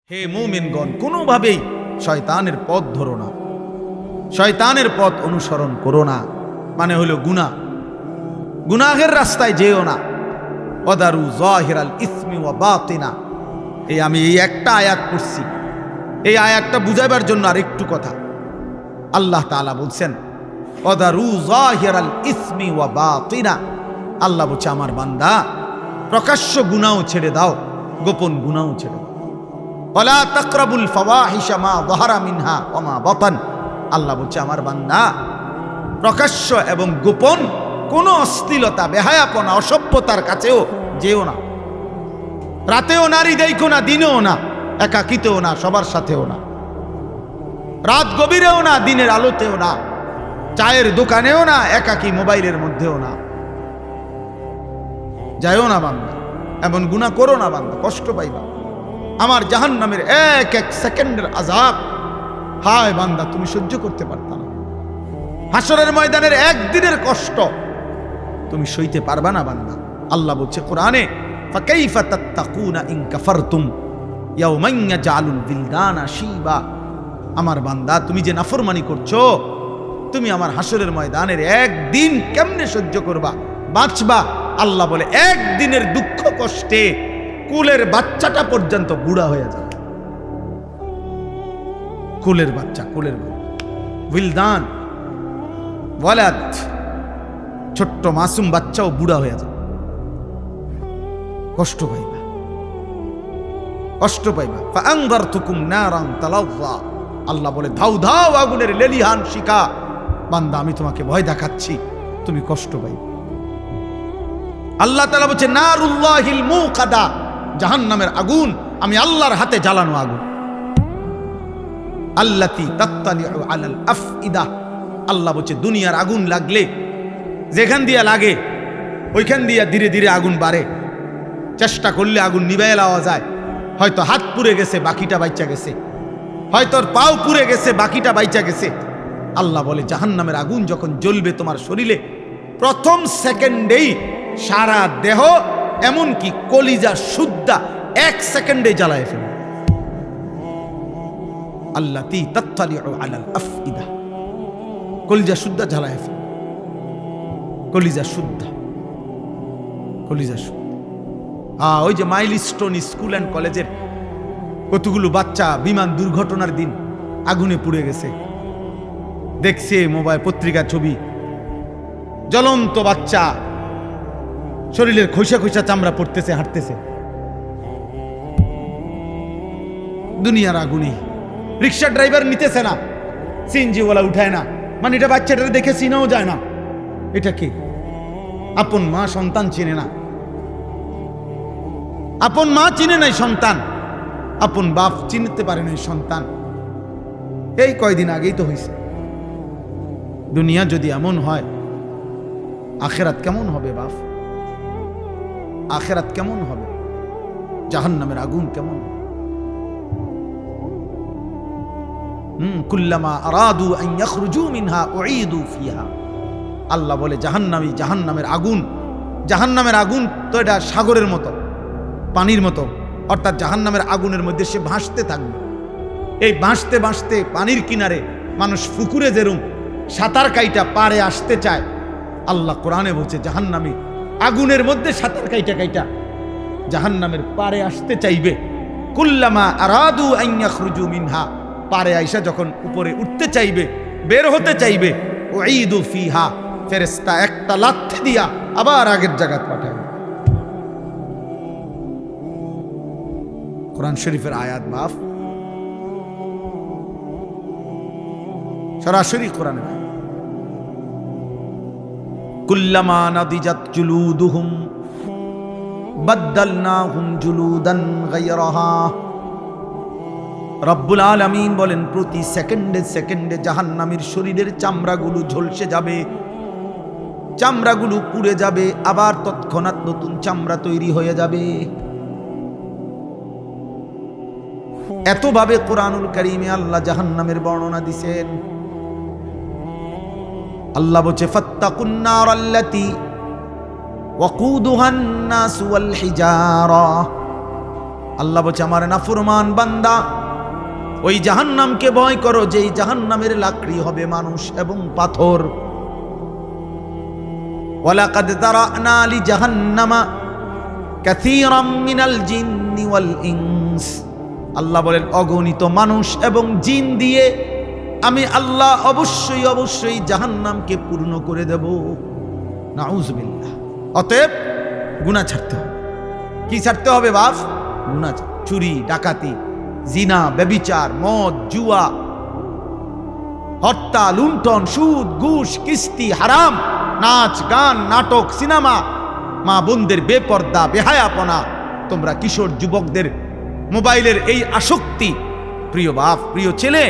হে মুমিনগণ, কোনোভাবেই শয়তানের পথ ধরো না, শয়তানের পথ অনুসরণ করো না। মানে হলো গুনাহের রাস্তায় যেও না। ওয়াদারু যাহিরাল ইসমি ওয়া বাতিনা। আমি এই একটা আয়াত পড়ছি, এই আয়াতটা বুঝাইবার জন্য আর একটু কথা। আল্লাহ তাআলা বলছেন ওয়াদারু যাহিরাল ইসমি ওয়া বাতিনা। আল্লাহ বলছে আমার বান্দা প্রকাশ্য গুনাহও ছেড়ে দাও, গোপন গুনাহও ছেড়ে দাও। ওয়ালা তাকরাবুল ফাওয়াহিশা মা যাহারা মিনহা ওয়া মা বাতান। আল্লাহ বলছে আমার বান্দা প্রকাশ্য এবং গোপন কোন অশ্লীলতা, বেহায়াপনা, অসভ্যতার কাছেও যেও না। রাতেও নারী দেখো না, দিনেও না, একাকিতেও না, সবার সাথেও না, রাত গভীরেও না, দিনের আলোতেও না, চায়ের দোকানেও না, একাকি মোবাইলের মধ্যেও না। যাইও না বান্দা, এমন গুনাহ করো না বান্দা, কষ্ট পাইবা। আমার জাহান্নামের এক এক সেকেন্ডের আযাব, হায় বান্দা তুমি সহ্য করতে পারতা না। হাসরের ময়দানের একদিনের কষ্ট তুমি সইতে পারবা না বান্দা। আল্লাহ বলছে কোরআনে ফাকাইফা তাত্তাকুনা ইন কাফারতুম ইয়াওমান ইয়াজআলুল বিলদানা শিবা। আমার বান্দা তুমি যে নাফরমানি করছো, তুমি আমার হাসরের ময়দানের একদিন কেমনে সহ্য করবা, বাঁচবা? আল্লাহ বলে একদিনের দুঃখ কষ্টে কুলের বাচ্চাটা পর্যন্ত বুড়া হয়ে যাবে। কুলের বাচ্চা, বিলদান ওয়ালাদ, ছোট্ট মাসুম বাচ্চাও বুড়া হয়ে যাবে। কষ্ট পাইবা, কষ্ট পাইবা। ফাআনযারতুকুম নারান তালাযযা। আল্লাহ বলে ধাউ ধাউ আগুনের লেলিহান শিখা, বান্দা আমি তোমাকে ভয় দেখাচ্ছি, তুমি কষ্ট পাইবা। আল্লাহ তাআলা বলছে নারুল্লাহিল মুকাদা, জাহান্নামের আগুন আমি আল্লাহর হাতে জ্বালানো আগুন। আল্লাতী তাত্তালিউ আলাল আফইদা। আল্লাহ বলছে দুনিয়ার আগুন লাগলে যেখান দিয়া লাগে ওইখান দিয়া ধীরে ধীরে আগুন বাড়ে। চেষ্টা করলে আগুন নিভাইয়া দেওয়া যায়। হয়তো হাত পুড়ে গেছে, বাকিটা বাইচা গেছে, হয়তো পাও পুড়ে গেছে, বাকিটা বাইচা গেছে। আল্লাহ বলে জাহান্নামের আগুন যখন জ্বলবে তোমার শরীরে, প্রথম সেকেন্ডেই সারা দেহ এমনকি কলিজা সুদ্ধা এক সেকেন্ডে জ্বালায় ফেলবে। আল্লাতী তাত্তালিউ আলাল আফইদা, কলিজা শুদ্ধা জ্বালায় ফেলবে। কলিজা শুদ্ধা, কলিজা শুদ্ধা। ওই যে মাইলস্টোন স্কুল অ্যান্ড কলেজের কতগুলো বাচ্চা বিমান দুর্ঘটনার দিন আগুনে পুড়ে গেছে, দেখছে মোবাইল পত্রিকা ছবি, জ্বলন্ত বাচ্চা, শরীরের খোসা খোসা চামড়া পড়তেছে, হাঁটতেছে। দুনিয়ার আগুনে রিক্সা ড্রাইভার নিতেছে না, সিএনজিওয়ালা উঠায় না, মানে এটা বাচ্চাটা দেখে চিনাও যায় না এটা কি। আপন মা সন্তান চিনে না, আপন মা চিনে নাই সন্তান, আপন বাপ চিনতে পারে নাই সন্তান। এই কয়দিন আগেই তো হয়েছে। দুনিয়া যদি এমন হয়, আখেরাত কেমন হবে বাপ? আখেরাত কেমন হবে? জাহান্নামের আগুন কেমন? কুল্লামা আরাদু আন ইয়াখরুজু মিনহা উঈদু ফিহা। আল্লাহ বলে জাহান্নামের আগুন তো এটা সাগরের মতো, পানির মতো, অর্থাৎ জাহান্নামের আগুনের মধ্যে সে ভাসতে থাকবে। এই ভাসতে ভাসতে পানির কিনারে মানুষ পুকুরে যেরকম সাঁতার কাইটা পারে আসতে চায়, আল্লাহ কোরআনে বলছে জাহান্নামী আগুনের মধ্যে সাঁতার কাইটা জাহান্নামের পারে আসতে চাইবে। কুল্লামা আরাদু আন ইয়াখরুজু মিনহা, পারে আইসা যখন উপরে উঠতে চাইবে, বের হতে চাইবে, উঈদু ফিহা, ফেরেশতা একটা লাথি দিয়া আবার আগের জায়গায় পাঠায়। কোরআন শরীফের আয়াত বাপ, সরাসরি কোরআনে। কুল্লামা নাদিজাত জুলুদুহুম বাদদালনাহুম জুলুদান গায়রাহা। রব্বুল আলামিন বলেন প্রতি সেকেন্ডে সেকেন্ডে জাহান্নামীর শরীরের চামড়াগুলো ঝলসে যাবে, চামড়াগুলো পুড়ে যাবে, আবার তৎক্ষণাৎ নতুন চামড়া তৈরি হয়ে যাবে। এতভাবে কোরআনুল কারীমে আল্লাহ জাহান্নামের বর্ণনা দিয়েছেন। আল্লাহ বলছে ফাত্তাকুন নারাল্লাতী ওয়াকুদুহান নাস ওয়াল হিজারা। আল্লাহ বলছে আমার নাফরমান বান্দা ওই জাহান্নামকে ভয় করো, যেই জাহান্নামের লাকড়ি হবে মানুষ এবং পাথর। ওয়ালাকাদ যারানা লিজাহান্নামা কাসীরাম মিনাল জিন্নি ওয়াল ইনস। আল্লাহ বলেন অগণিত মানুষ এবং জিন দিয়ে আমি আল্লাহ অবশ্যই অবশ্যই জাহান্নামকে পূর্ণ করে দেব। নাউযুবিল্লাহ। অতএব গুনাহ ছাড়তে হবে। কি ছাড়তে হবে বাপ? গুনাহ। চুরি, ডাকাতি, জিনা, ব্যভিচার, মদ, জুয়া, হত্যা, লুণ্ঠন, সুদ, ঘুষ, কিস্তি, হারাম, নাচ, গান, নাটক, সিনেমা, মা বোনদের বেপর্দা, বেহায়াপনা, তোমরা কিশোর যুবকদের মোবাইলের এই আসক্তি, প্রিয় বাপ, প্রিয় ছেলে,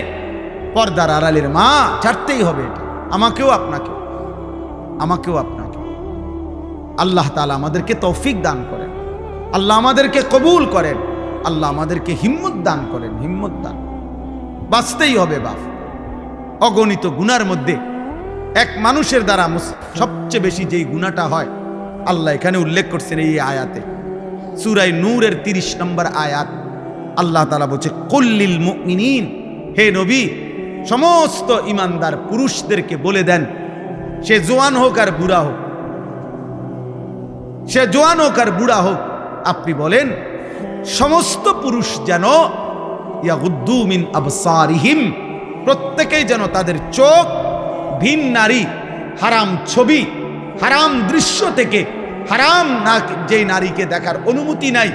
পর্দার আড়ালের মা, ছাড়তেই হবে এটা। আমাকেও আপনাকে, আমাকেও আপনাকে। আল্লাহ তাআলা আমাদেরকে তৌফিক দান করেন, আল্লাহ আমাদেরকে কবুল করেন, আল্লাহ আমাদেরকে হিম্মত দান করেন, হিম্মত দান। বাঁচতেই হবে বাপ। অগণিত গুনার মধ্যে এক মানুষের দ্বারা সবচেয়ে বেশি যেই গুনাহটা হয় আল্লাহ এখানে উল্লেখ করছেন এই আয়াতে, সূরা নূরের 30 নম্বর আয়াত। আল্লাহ তাআলা বলছে কুল্লিল মুমিনিন, হে নবী সমস্ত ইমানদার পুরুষদেরকে বলে দেন, সে জওয়ান হোক আর বুড়া হোক, সে জওয়ান হোক আর বুড়া হোক, আপনি বলেন সমস্ত পুরুষ যেন ইয়াগুদ্দু মিন আবসারিহিম, প্রত্যেকেই যেন তাদের চোখ ভিন নারী, হারাম ছবি, হারাম দৃশ্য থেকে, হারাম না যেই নারীকে দেখার অনুমতি নাই,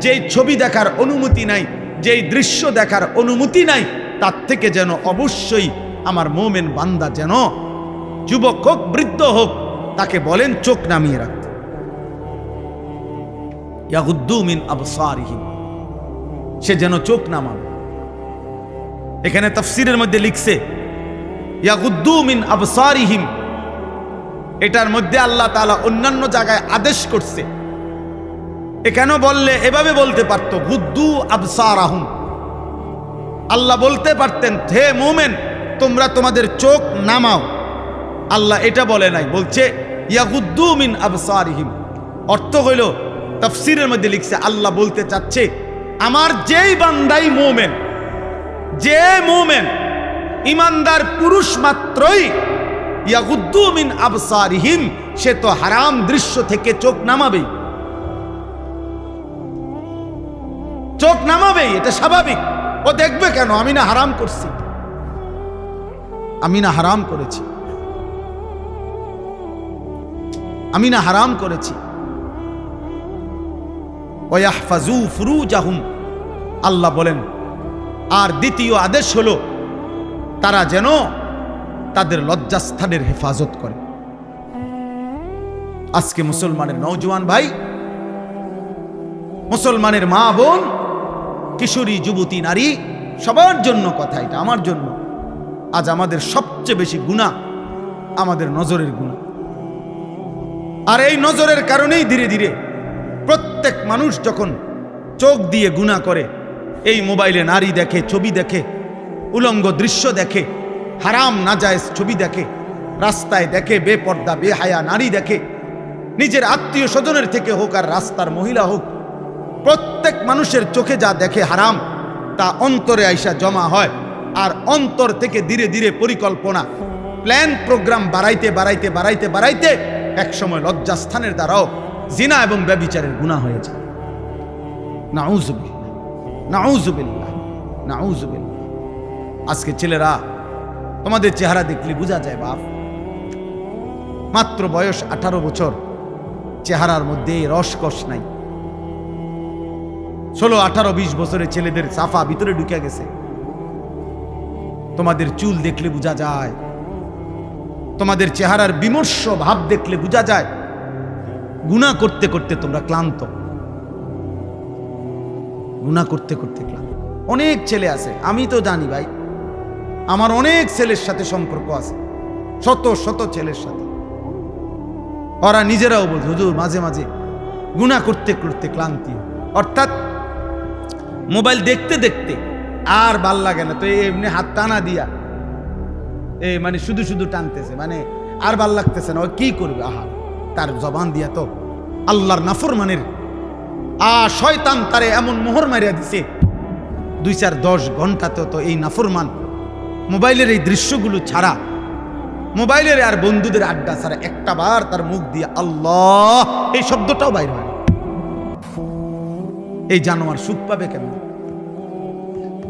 যেই ছবি দেখার অনুমতি নাই, যেই দৃশ্য দেখার অনুমতি নাই, তার থেকে যেন অবশ্যই আমার মুমিন বান্দা যেন যুবক হোক বৃদ্ধ হোক তাকে বলেন চোখ নামিয়ে রাখতে। ইয়াগুদ্দু মিন আবসারিহিম, সে যেন চোখ নামাবে। এখানে তাফসীরের মধ্যে লিখছে ইয়াগুদ্দু মিন আবসারিহিম, এটার মধ্যে আল্লাহ তাআলা অন্যান্য জায়গায় আদেশ করছে। এখানে বললে এভাবে বলতে পারতো গুদ্দু আবসারাহুম, আল্লাহ বলতে পারতেন হে মুমিন তোমরা তোমাদের চোখ নামাও। আল্লাহ এটা বলে নাই, বলছে ইয়াগুদ্দু মিন আবসারিহিম। অর্থ হইল তাফসীরের মধ্যে লিখছে আল্লাহ বলতে চাচ্ছে আমার যেই বান্দাই মুমিন, যে মুমিন ইমানদার পুরুষ মাত্রই ইয়াগুদ্দু মিন আবসারিহিম, সে তো হারাম দৃশ্য থেকে চোখ নামাবেই, চোখ নামাবেই, এটা স্বাভাবিক। ও দেখবে কেন? আমি না হারাম করছি, আমি না হারাম করেছি, আমি না হারাম করেছি। ওয়াহফাজু ফুরুজাহুম, আল্লাহ বলেন আর দ্বিতীয় আদেশ হলো তারা যেন তাদের লজ্জাস্থানের হেফাজত করে। আজকে মুসলমানের নওজোয়ান ভাই, মুসলমানের মা বোন, কিশোরী যুবতী নারী, সবার জন্য কথা এটা, আমার জন্য। আজ আমাদের সবচেয়ে বেশি গুনাহ আমাদের নজরের গুনাহ। আর এই নজরের কারণেই ধীরে ধীরে প্রত্যেক মানুষ যখন চোখ দিয়ে গুনাহ করে, এই মোবাইলে নারী দেখে, ছবি দেখে, উলঙ্গ দৃশ্য দেখে, হারাম নাজায়েজ ছবি দেখে, রাস্তায় দেখে বেপর্দা বেহায়া নারী দেখে, নিজের আত্মীয় স্বজনের থেকে হোক আর রাস্তার মহিলা হোক, প্রত্যেক মানুষের চোখে যা দেখে হারাম তা অন্তরে আইসা জমা হয়। আর অন্তর থেকে ধীরে ধীরে পরিকল্পনা, প্ল্যান, প্রোগ্রাম বাড়াইতে বাড়াইতে বাড়াইতে বাড়াইতে একসময় লজ্জাস্থানের দ্বারাও জিনা এবং ব্যভিচারের গুনাহ হয়ে যায়। নাউযুবিল্লাহ, নাউযুবিল্লাহ, নাউযুবিল্লাহ। আজকে ছেলেরা তোমাদের চেহারা দেখলে বোঝা যায় বাপ, মাত্র বয়স 18 বছর, চেহারার মধ্যে রসকস নাই। 16, 18, 20 বছরের ছেলেদের সাফা ভিতরে ঢুকে গেছে। তোমাদের চুল দেখলে বোঝা যায়, তোমাদের চেহারার বিমর্ষ ভাব দেখলে বোঝা যায় গুনাহ করতে করতে তোমরা ক্লান্ত, গুনাহ করতে করতে ক্লান্ত। অনেক ছেলে আছে, আমি তো জানি ভাই, আমার অনেক ছেলের সাথে সম্পর্ক আছে, শত শত ছেলের সাথে। ওরা নিজেরাও বলছে হুজুর মাঝে মাঝে গুনাহ করতে করতে ক্লান্তি, অর্থাৎ মোবাইল দেখতে দেখতে আর ভাল লাগে না, তো এমনি হাত টানা দিয়া মানে শুধু শুধু টানতেছে, মানে আর ভাল লাগতেছে না, ও কি করবে? আহা, তার জবান দিয়া তো আল্লাহর নাফরমানের শয়তান তারে এমন মোহর মারিয়া দিছে, 2-4-10 ঘন্টাতে তো এই নাফরমান মোবাইলের এই দৃশ্যগুলো ছাড়া, মোবাইলের আর বন্ধুদের আড্ডা ছাড়া একটা বার তার মুখ দিয়ে আল্লাহ এই শব্দটাও বাইর হয়। এই জানোয়ার সুখ পাবে কেমনে?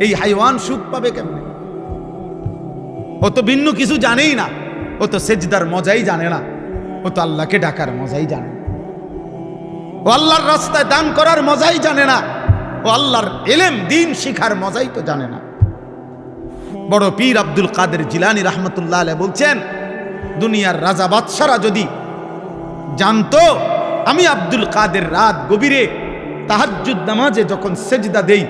এই হাইওয়ান সুখ পাবে কেমনে? ও তো ভিন্ন কিছু জানেই না, ও তো সেজদার মজাই জানে না, ও তো আল্লাহকে ডাকার মজাই জানে না, ও আল্লাহর রাস্তায় দান করার মজাই জানে না, ও আল্লাহর ইলম দ্বীন শিখার মজাই তো জানে না। বড় পীর আব্দুল কাদের জিলানী রাহমাতুল্লাহ আলাইহি বলছেন, দুনিয়ার রাজা বাদশারা যদি জানতো আমি আব্দুল কাদের রাত গভীরে তাহাজ্জুদ নামাজে যখন সেজদা দেই,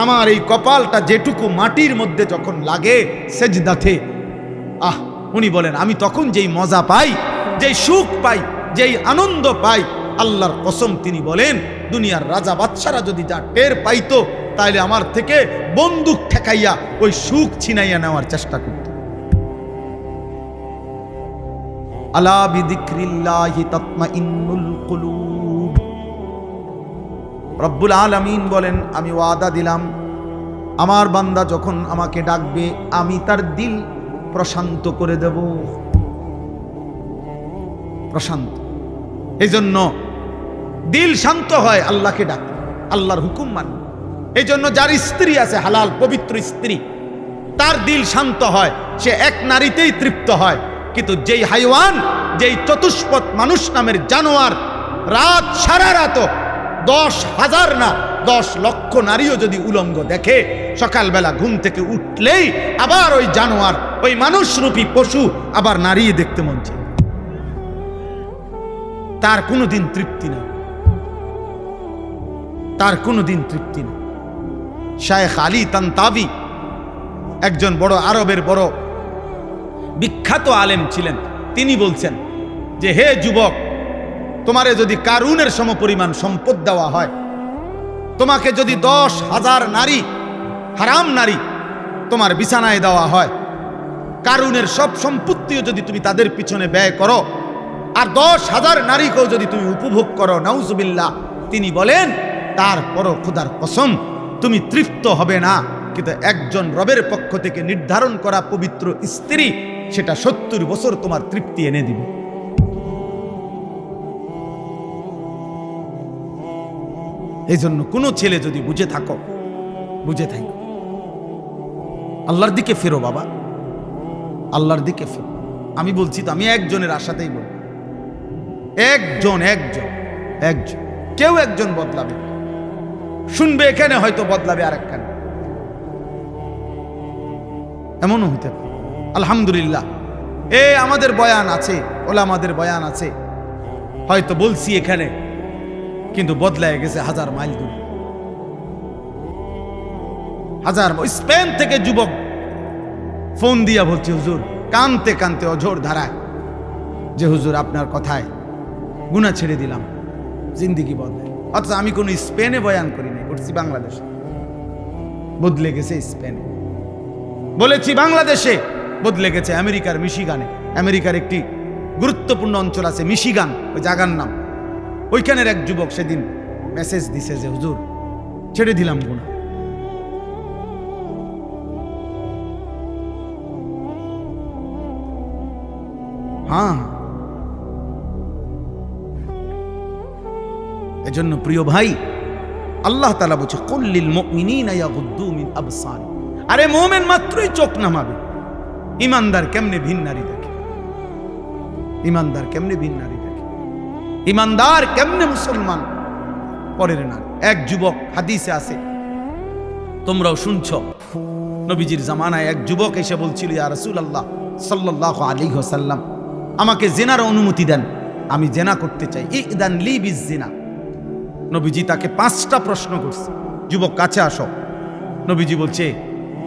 আমার এই কপালটা যেটুকু মাটির মধ্যে যখন লাগে সেজদাতে, উনি বলেন আমি তখন যেই মজা পাই, যেই সুখ পাই, যেই আনন্দ পাই, আল্লাহর কসম তিনি বলেন দুনিয়ার রাজা বাদশারা যদি যা টের পাইতো তাহলে আমার থেকে বন্দুক ঠেকাইয়া ওই সুখ ছিনাইয়া নেওয়ার চেষ্টা করত। আলা বিযিকরিল্লাহি তাতমাইন্নুল কুলুব। রব্বুল আলামিন বলেন আমি ওয়াদা দিলাম আমার বান্দা যখন আমাকে ডাকবে আমি তার দিল প্রশান্ত করে দেব। প্রশান্ত, এই জন্য দিল শান্ত হয় আল্লাহকে ডাকে, আল্লাহর হুকুম মানে। এই জন্য যার স্ত্রী আছে হালাল পবিত্র স্ত্রী, তার দিল শান্ত হয়, সে এক নারীতেই তৃপ্ত হয়। কিন্তু যেই হাইওয়ান, যেই চতুষ্পদ মানুষ নামের জানোয়ার রাত সারা রাত 10,000 না 10 লক্ষ নারীও যদি উলঙ্গ দেখে, সকালবেলা ঘুম থেকে উঠলেই আবার ওই জানোয়ার, ওই মানুষরূপী পশু আবার নারী দেখতে মন চায়, তার কোনোদিন তৃপ্তি নেই, তার কোনোদিন তৃপ্তি নেই। শায়েখ আলী তানতাবি একজন বড় আরবের বড় বিখ্যাত আলেম ছিলেন। তিনি বলছেন যে হে যুবক, তোমারে যদি কারুনের সমপরিমাণ সম্পদ দেওয়া হয়, তোমাকে যদি 10,000 নারী, হারাম নারী তোমার বিছানায় দেওয়া হয়, কারুনের সব সম্পত্তিও যদি তুমি তাদের পিছনে ব্যয় করো, আর 10,000 নারীকেও যদি তুমি উপভোগ করো, নাউজুবিল্লাহ, তিনি বলেন তারপরও খোদার কসম তুমি তৃপ্ত হবে না। কিন্তু একজন রবের পক্ষ থেকে নির্ধারণ করা পবিত্র স্ত্রী, সেটা 70 বছর তোমার তৃপ্তি এনে দিবে। এই জন্য কোনো ছেলে যদি বুঝে থাকো, বুঝে থাকো, আল্লাহর দিকে ফেরো বাবা, আল্লাহর দিকে ফেরো। আমি বলছি তো, আমি একজনের আশাতেই বলি, একজন কেউ একজন বদলাবে, শুনবে এখানে হয়তো বদলাবে আরেকখানে, এমনও হইতে পারে। আলহামদুলিল্লাহ আমাদের বয়ান আছে, ওলামাদের বয়ান আছে, হয়তো বলছি এখানে, কিন্তু বদলায় গেছে 1000 মাইল দূর। 1000 স্পেন থেকে যুবক ফোন দিয়া বলছে হুজুর, কানতে কানতে অঝোর ধারায়, যে হুজুর আপনার কথায় গুনাহ ছেড়ে দিলাম, জিন্দিগি বদলে। অথচ আমি কোনো স্পেনে বয়ান করি নাই, করছি বাংলাদেশে, বদলে গেছে স্পেনে। বলেছি বাংলাদেশে, বদলে গেছে আমেরিকার মিশিগানে। আমেরিকার একটি গুরুত্বপূর্ণ অঞ্চল আছে মিশিগান, ওই জায়গার নাম। ওইখানের এক যুবক সেদিন মেসেজ দিছে যে হুজুর ছেড়ে দিলাম গুনাহ। হ্যাঁ, এজন্য প্রিয় ভাই, আল্লাহ তাআলা বলছে কুল্লিল মুমিনিনা ইয়াগুদ্দু মিন আবসারিহিম। আরে মুমিন মাত্রই চোখ নামাবে, ইমানদার কেমনে ভিন নারী দেখে, ইমানদার কেমনে ভিন নারী দেখে, ইমানদার কেমনে মুসলমান পরের নারী। এক যুবক, হাদিসে আছে, তোমরাও শুনছো, নবীজির জামানায় এক যুবক এসে বলছিল, ইয়া রাসূলুল্লাহ সাল্লাল্লাহু আলাইহি ওয়াসাল্লাম, আমাকে জেনার অনুমতি দেন, আমি জেনা করতে চাই, ইদান লি বিজিনা। নবীজি তাকে 5টা প্রশ্ন করছে, যুবক কাছে আসো। নবীজি বলছে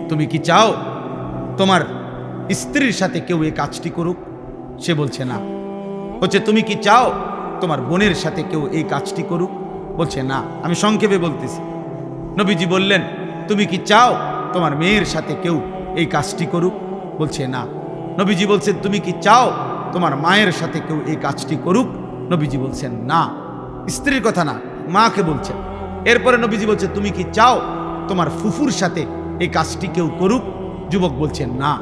তুমি কি চাও তোমার স্ত্রীর সাথে কেউ এই কাজটি করুক? সে বলছে না। বলছে তুমি কি চাও তোমার বোনের সাথে কেউ এই কাজটি করুক? বলছে না। আমি সংক্ষেপে বলতেছি। নবীজি বললেন তুমি কি চাও তোমার মেয়ের সাথে কেউ এই কাজটি করুক? বলছে না। নবীজি বলছেন তুমি কি চাও তোমার মায়ের সাথে কেউ এই কাজটি করুক? নবীজি বলছেন না। স্ত্রীর কথা না, মাকে বলছেন। এরপরে নবীজি বলছে তুমি কি চাও তোমার ফুফুর সাথে এই কাজটি কেউ করুক? যুবক বলছেন না।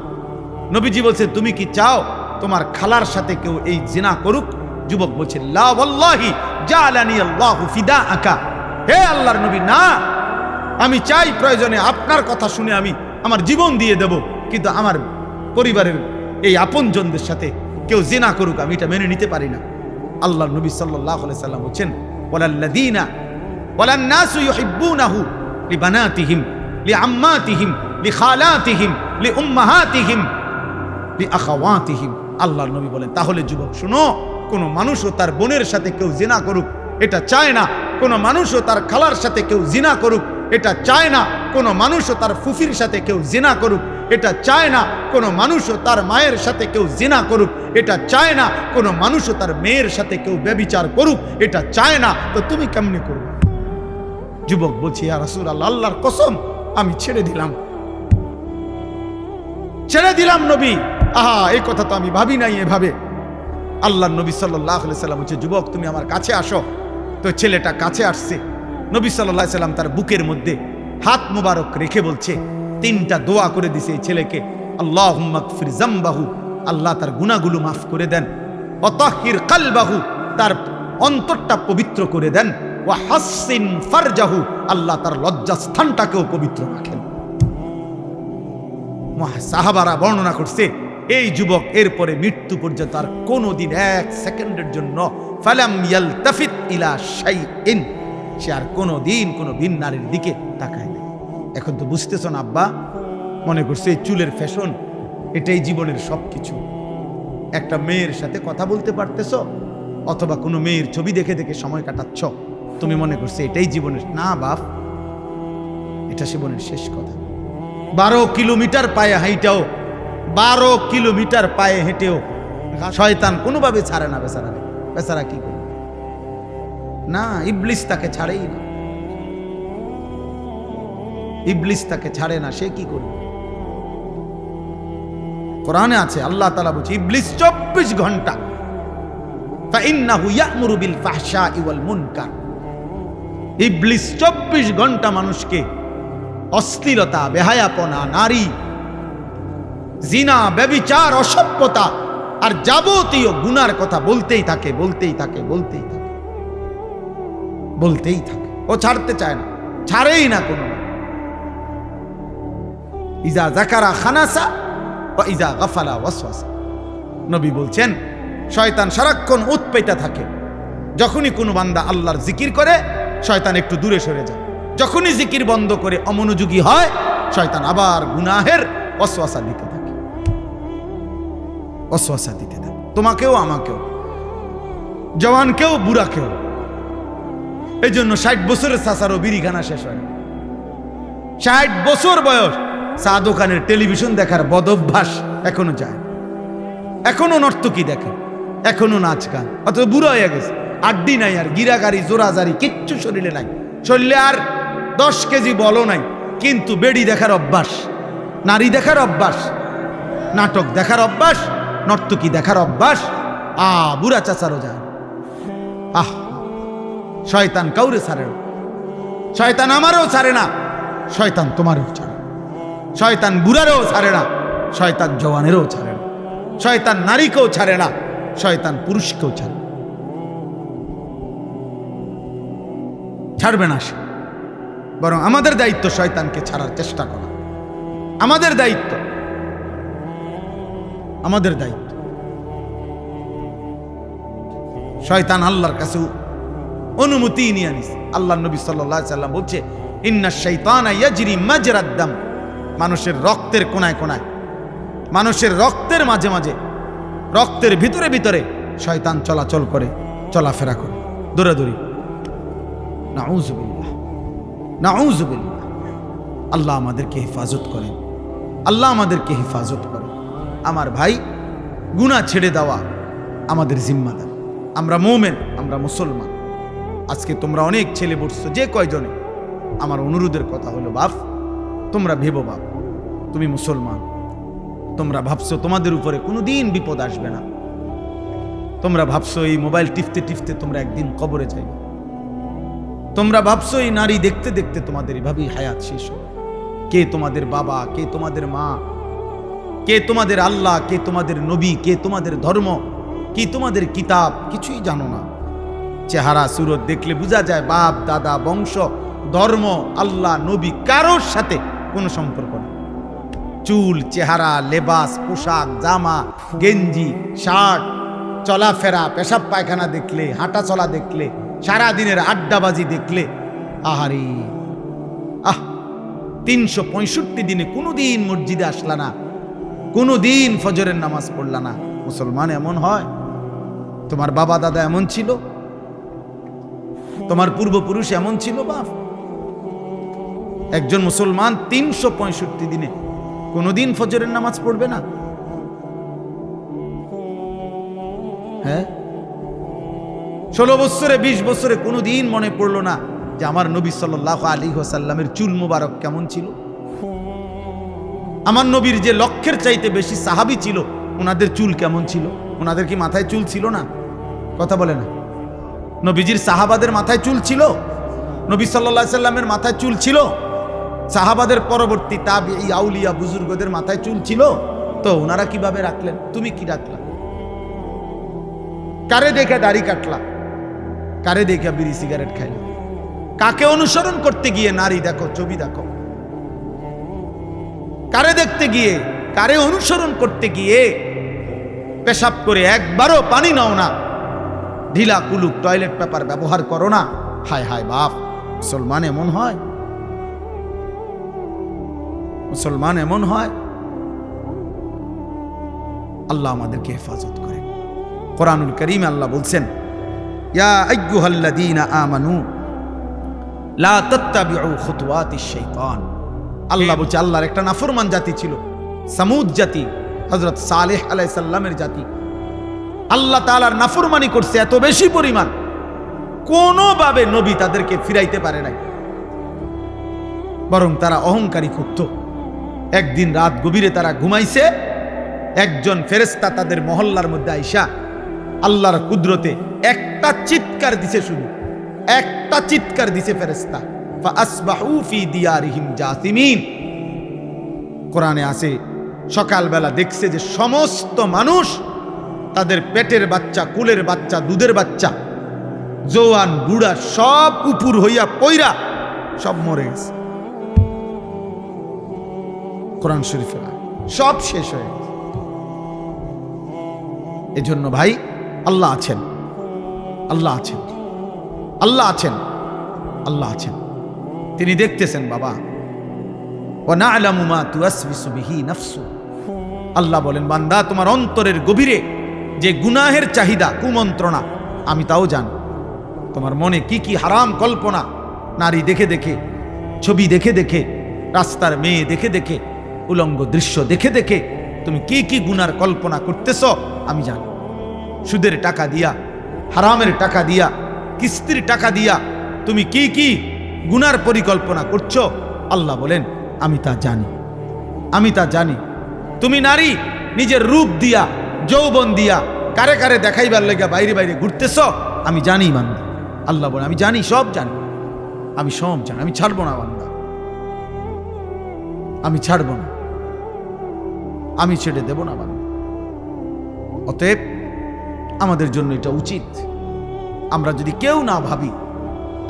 নবীজি বলছে তুমি কি চাও তোমার খালার সাথে কেউ এই জিনা করুক? যুবক বলছে লা ওয়াল্লাহি জালানি আল্লাহু ফিদাআকা, হে আল্লাহর নবী না, আমি চাই প্রয়োজনে আপনার কথা শুনে আমি আমার জীবন দিয়ে দেব, কিন্তু আমার পরিবারের এই আপনজনদের সাথে কেউ জিনা করুক আমি এটা মেনে নিতে পারি না। আল্লাহর নবী সাল্লাল্লাহু আলাইহি সাল্লাম বলেন ওয়ালাল্লাযীনা ওয়ালান্নাসু ইউহিব্বুনাহু লিবানাতিহিম লিআম্মাতিহিম লিখালাতিহিম লিউম্মাহাতিহিম লিআখাওয়াতিহিম। আল্লাহর নবী বলেন তাহলে যুবক শুনো, কোন মানুষও তার বোনের সাথে কেউ জিনা করুক এটা চায় না, কোন মানুষও তার খালার সাথে কেউ জিনা করুক এটা চায় না, কোন মানুষও তার ফুফির সাথে কেউ জিনা করুক এটা চায় না, কোন মানুষও তার মায়ের সাথে কেউ জিনা করুক এটা চায় না, কোন মানুষও তার মেয়ের সাথে কেউ ব্যভিচার করুক এটা চায় না, তো তুমি কেমনে করবে? যুবক বলছি ইয়া রাসূলুল্লাহ, আল্লাহর কসম আমি ছেড়ে দিলাম নবী। আহা, এই কথা তো আমি ভাবি নাই এভাবে। আল্লাহর নবী সাল্লাল্লাহু আলাইহি সাল্লাম বলছে যুবক তুমি আমার কাছে আসো। তো ছেলেটা কাছে আসছে। নবী সাল্লাল্লাহু আলাইহি সাল্লাম তার বুকের মধ্যে হাত মুবারক রেখে বলছে, তিনটা দোয়া করে দিছে এই ছেলেকে। আল্লাহুম্মা গফির যামবাহু, আল্লাহ তার গুনাহগুলো মাফ করে দেন। ওয়া তাহহির কালবাহু, তার অন্তরটা পবিত্র করে দেন। ওয়া হাসসিন ফারজাহু, আল্লাহ তার লজ্জাস্থানটাকেও পবিত্র রাখেন। সাহাবারা বর্ণনা করছে এই যুবক এরপরে মৃত্যু পর্যন্ত আর কোনোদিন এক সেকেন্ডের জন্য ফালাম ইয়ালতাফিত ইলা শাইইন, সে আর কোনোদিন কোনো ভিন নারীর দিকে তাকায় না। এখন তো বুঝতেছ না আব্বা, মনে করছে এই চুলের ফ্যাশন এটাই জীবনের সবকিছু। একটা মেয়ের সাথে কথা বলতে পারতেছ অথবা কোনো মেয়ের ছবি দেখে দেখে সময় কাটাচ্ছ, তুমি মনে করছে এটাই জীবনের। না বাপ, এটা জীবনের শেষ কথা। 12 কিলোমিটার পায়ে হাইটাও, 12 কিলোমিটার পায়ে হেঁটেও শয়তান কোনোভাবে ছাড়ে না বেচারা কি করবে? না, ইবলিস তাকে ছাড়েই না, ইবলিস তাকে ছাড়ে না, সে কি করবে? কোরআনে আছে আল্লাহ তাআলা বলছে ইবলিস 24 ঘন্টা ফাইন্নাহু ইয়া'মুরু বিল ফাহশাই ওয়াল মুনকার, ইবলিস 24 ঘন্টা মানুষকে অশ্লীলতা, বেহায়াপনা, নারী, জিনা, ব্যভিচার, অসভ্যতা আর যাবতীয় গুনার কথা বলতেই থাকে। ও ছাড়তে চায় না, ছাড়েই না কোনো। ইজা যাকারা খানাসা ওয়া ইজা গাফালা ওয়াসওয়াসা। নবী বলছেন শয়তান সারাক্ষণ উৎপেতে থাকে। যখনই কোনো বান্দা আল্লাহর জিকির করে শয়তান একটু দূরে সরে যায়, যখনই জিকির বন্ধ করে অমনোযোগী হয় শয়তান আবার গুনাহের ওয়াসওয়াসা দিতে থাকে, তোমাকেও আমাকেও, জওয়ানকেও বুড়াকেও। এই জন্য 60 বছরের চাচারও বিড়িখানা শেষ হয় না। 60 বছর বয়স, চা দোকানের টেলিভিশন দেখার বদভ্যাস এখনো যায়, এখনো নর্তকী দেখে, এখনো নাচ গান, অথচ বুড়া হয়ে গেছে, আড্ডি নাই আর, গিরাগাড়ি জোরাজারি কিচ্ছু শরীরে নাই, শরীরে আর 10 কেজি বলও নাই, কিন্তু বেড়ি দেখার অভ্যাস, নারী দেখার অভ্যাস, নাটক দেখার অভ্যাস, নর্তকী দেখার অভ্যাস। বুড়া চাচারও যায়। শয়তান কাউরে ছাড়ে না, শয়তান আমারও ছাড়ে না, শয়তান তোমারও ছাড়ে, শয়তান বুড়ারও ছাড়ে না, শয়তান জওয়ানেরও ছাড়ে না, শয়তান নারীকেও ছাড়ে না, শয়তান পুরুষকেও ছাড়বে না সে। বরং আমাদের দায়িত্ব শয়তানকে ছাড়ার চেষ্টা করা, আমাদের দায়িত্ব। শয়তান আল্লাহর কাছে অনুমতি নিয়ে আনিস। আল্লাহর নবী সাল্লাল্লাহু আলাইহি সাল্লাম বলছে ইন্নাশ শাইতানা ইয়াজরি মাজরাদ দাম, মানুষের রক্তের কোনায় কোনায়, মানুষের রক্তের মাঝে মাঝে, রক্তের ভিতরে ভিতরে শয়তান চলাচল করে, চলাফেরা করে, দৌড়াদৌড়ি। নাউযুবিল্লাহ, নাউযুবিল্লাহ। আল্লাহ আমাদেরকে হেফাজত করেন, আল্লাহ আমাদেরকে হেফাজত করেন। আমার ভাই, গুনাহ ছেড়ে দেওয়া আমাদের জিম্মাদার। আমরা মুমিন, আমরা মুসলমান। আজকে তোমরা অনেক ছেলে বসছো, যে কয়জনে, আমার অনুরোধের কথা হলো বাপ, তোমরা ভেবো বাপ, তুমি মুসলমান, তোমরা ভাবছো তোমাদের উপরে কোনোদিন বিপদ আসবে না, তোমরা ভাবছো এই মোবাইল টিপতে টিপতে তোমরা একদিন কবরে যাইবে। তোমরা ভাবছো এই নারী দেখতে দেখতে তোমাদের এভাবেই হায়াত শেষ হবে। কে তোমাদের বাবা, কে তোমাদের মা, কে তোমাদের আল্লাহ, কে তোমাদের নবী, কে তোমাদের ধর্ম, কি তোমাদের কিতাব, কিছুই জানো না। চেহারা সুরত দেখলে বোঝা যায় বাপ দাদা বংশ ধর্ম আল্লাহ নবী কারোর সাথে কোনো সম্পর্ক নেই। চুল, চেহারা, লেবাস, পোশাক, জামা, গেঞ্জি, শার্ট, চলাফেরা, পেশাব পায়খানা দেখলে, হাঁটা চলা দেখলে, সারাদিনের আড্ডাবাজি দেখলে, আহারে 365 দিনে কোনোদিন মসজিদে আসলা না, কোনোদিন ফজরের নামাজ পড়লা না। মুসলমান এমন হয়? তোমার বাবা দাদা এমন ছিল? তোমার পূর্বপুরুষ এমন ছিল? বাপ, একজন মুসলমান 365 দিনে কোনোদিন ফজরের নামাজ পড়বে না? হ্যাঁ, 16 বছরে 20 বছরে কোনোদিন মনে পড়লো না যে আমার নবী সাল্লাল্লাহু আলাইহি ওয়াসাল্লামের চুল মুবারক কেমন ছিল? আমার নবীর যে লক্ষের চাইতে বেশি সাহাবী ছিল, ওনাদের চুল কেমন ছিল? ওনাদের কি মাথায় চুল ছিল না? কথা বলে না। নবীজির সাহাবাদের মাথায় চুল ছিল? নবী সাল্লাল্লাহু আলাইহি সাল্লামের মাথায় চুল ছিল? সাহাবাদের পরবর্তী তাবিঈ আউলিয়া বুজুর্গদের মাথায় চুল ছিল? তো ওনারা কিভাবে রাখলেন? তুমি কি রাখলা? কারে দেখে দাড়ি কাটলা? কারে দেখে বিড়ি সিগারেট খাইলা? কাকে অনুসরণ করতে গিয়ে নারী দেখো, ছবি দেখো? কারে দেখতে গিয়ে, কারে অনুসরণ করতে গিয়ে পেশাব করে একবারও পানি নাও না, ঢিলা কুলুক টয়লেট পেপার ব্যবহার করো না? হায় হায় বাপ, মুসলমান এমন হয়? মুসলমান এমন হয়? আল্লাহ আমাদেরকে হেফাজত করে। কোরআনুল কারীমে আল্লাহ বলছেন, ইয়া আইয়ুহাল্লাযীনা আমানু লা তাত্তাবিউ খুতুওয়াতিশ শাইতান। আল্লাহ বলছে, আল্লাহর একটা নাফরমান জাতি ছিল, সামুদ জাতি, হযরত সালেহ আলাইহিস সালামের জাতি। আল্লাহ তাআলার নাফরমানি করছে এত বেশি পরিমাণ, কোনোভাবে নবী তাদেরকে ফিরাইতে পারে নাই, বরং তারা অহংকারী ক্ষুব্ধ। একদিন রাত গভীরে তারা ঘুমাইছে, একজন ফেরেশতা তাদের মহল্লার মধ্যে আইসা আল্লাহর কুদরতে একটা চিৎকার দিছে, শুধু একটা চিৎকার দিছে ফেরেশতা, ফাআসবাহু ফি দিয়ারিহিম জাসিমিন। কোরআনে আছে সকালবেলা দেখছে যে সমস্ত মানুষ, তাদের পেটের বাচ্চা, কুলের বাচ্চা, দুধের বাচ্চা, জওয়ান বুড়া সব উপুর হইয়া পইরা সব মরে গেছে। কোরআন শরীফে সব শেষ হয়ে গেছে। এজন্য ভাই, আল্লাহ আছেন, আল্লাহ আছেন, আল্লাহ আছেন, আল্লাহ আছেন। তিনি দেখতেছেন বাবা। ওয়া না'লামু মা তুওয়াসবিসু বিহি নাফসু। আল্লাহ বলেন, বান্দা, তোমার অন্তরের গভীরে যে গুনাহের চাহিদা, কুমন্ত্রণা, আমি তাও জানি। তোমার মনে কি কি হারাম কল্পনা, নারী দেখে দেখে, ছবি দেখে দেখে, রাস্তার মেয়ে দেখে দেখে, উলঙ্গ দৃশ্য দেখে দেখে তুমি কি কি গুনার কল্পনা করতেছ আমি জানি। সুদের টাকা দিয়া, হারামের টাকা দিয়া, কিস্তির টাকা দিয়া তুমি কি কি গুনার পরিকল্পনা করছো, আল্লাহ বলেন আমি তা জানি, আমি তা জানি। তুমি নারী নিজের রূপ দিয়া, যৌবন দিয়া কারে কারে দেখাইবার লেগে বাইরে বাইরে ঘুরতেছ, আমি জানি বান্দা। আল্লাহ বলেন আমি জানি, সব জানি, আমি সব জানি, আমি ছাড়বো না বান্দা, আমি ছাড়বো না, আমি ছেড়ে দেব না বান্দা। অতএব আমাদের জন্য এটা উচিত, আমরা যদি কেউ না ভাবি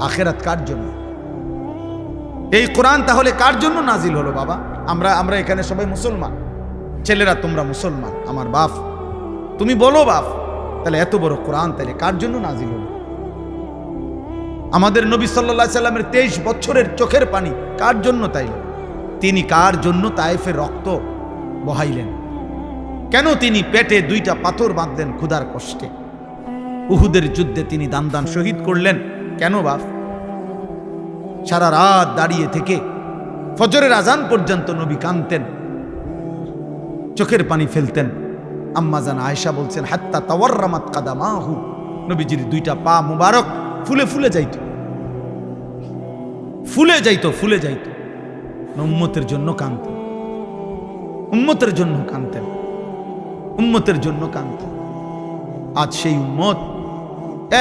আখেরাত কার জন্য, এই কোরআন তাহলে কার জন্য নাজিল হলো বাবা? আমরা এখানে সবাই মুসলমান, ছেলেরা তোমরা মুসলমান, আমার বাপ, তুমি বলো বাপ, তাহলে এত বড় কোরআন তাহলে কার জন্য নাজিল হলো? আমাদের নবী সাল্লাল্লাহু আলাইহি সাল্লামের 23 বছরের চোখের পানি কার জন্য তাইলেন? তিনি কার জন্য তায়েফের রক্ত বহাইলেন? কেন তিনি পেটে 2টা পাথর বাঁধলেন ক্ষুধার কষ্টে? উহুদের যুদ্ধে তিনি দান দান শহীদ করলেন কেন বাপ? সারা রাত দাঁড়িয়ে থেকে ফজরের আজান পর্যন্ত নবী কাঁদতেন, চোখের পানি ফেলতেন। আম্মা জান আয়েশা বলছেন, হাত্তা তাওয়াররামাত কাদামাহু, নবীজির 2টা পা মুবারক ফুলে ফুলে যাইত, ফুলে যাইত, ফুলে যাইত। উম্মতের জন্য কাঁদতেন, উম্মতের জন্য কাঁদতেন, উম্মতের জন্য কাঁদতেন। আজ সেই উম্মত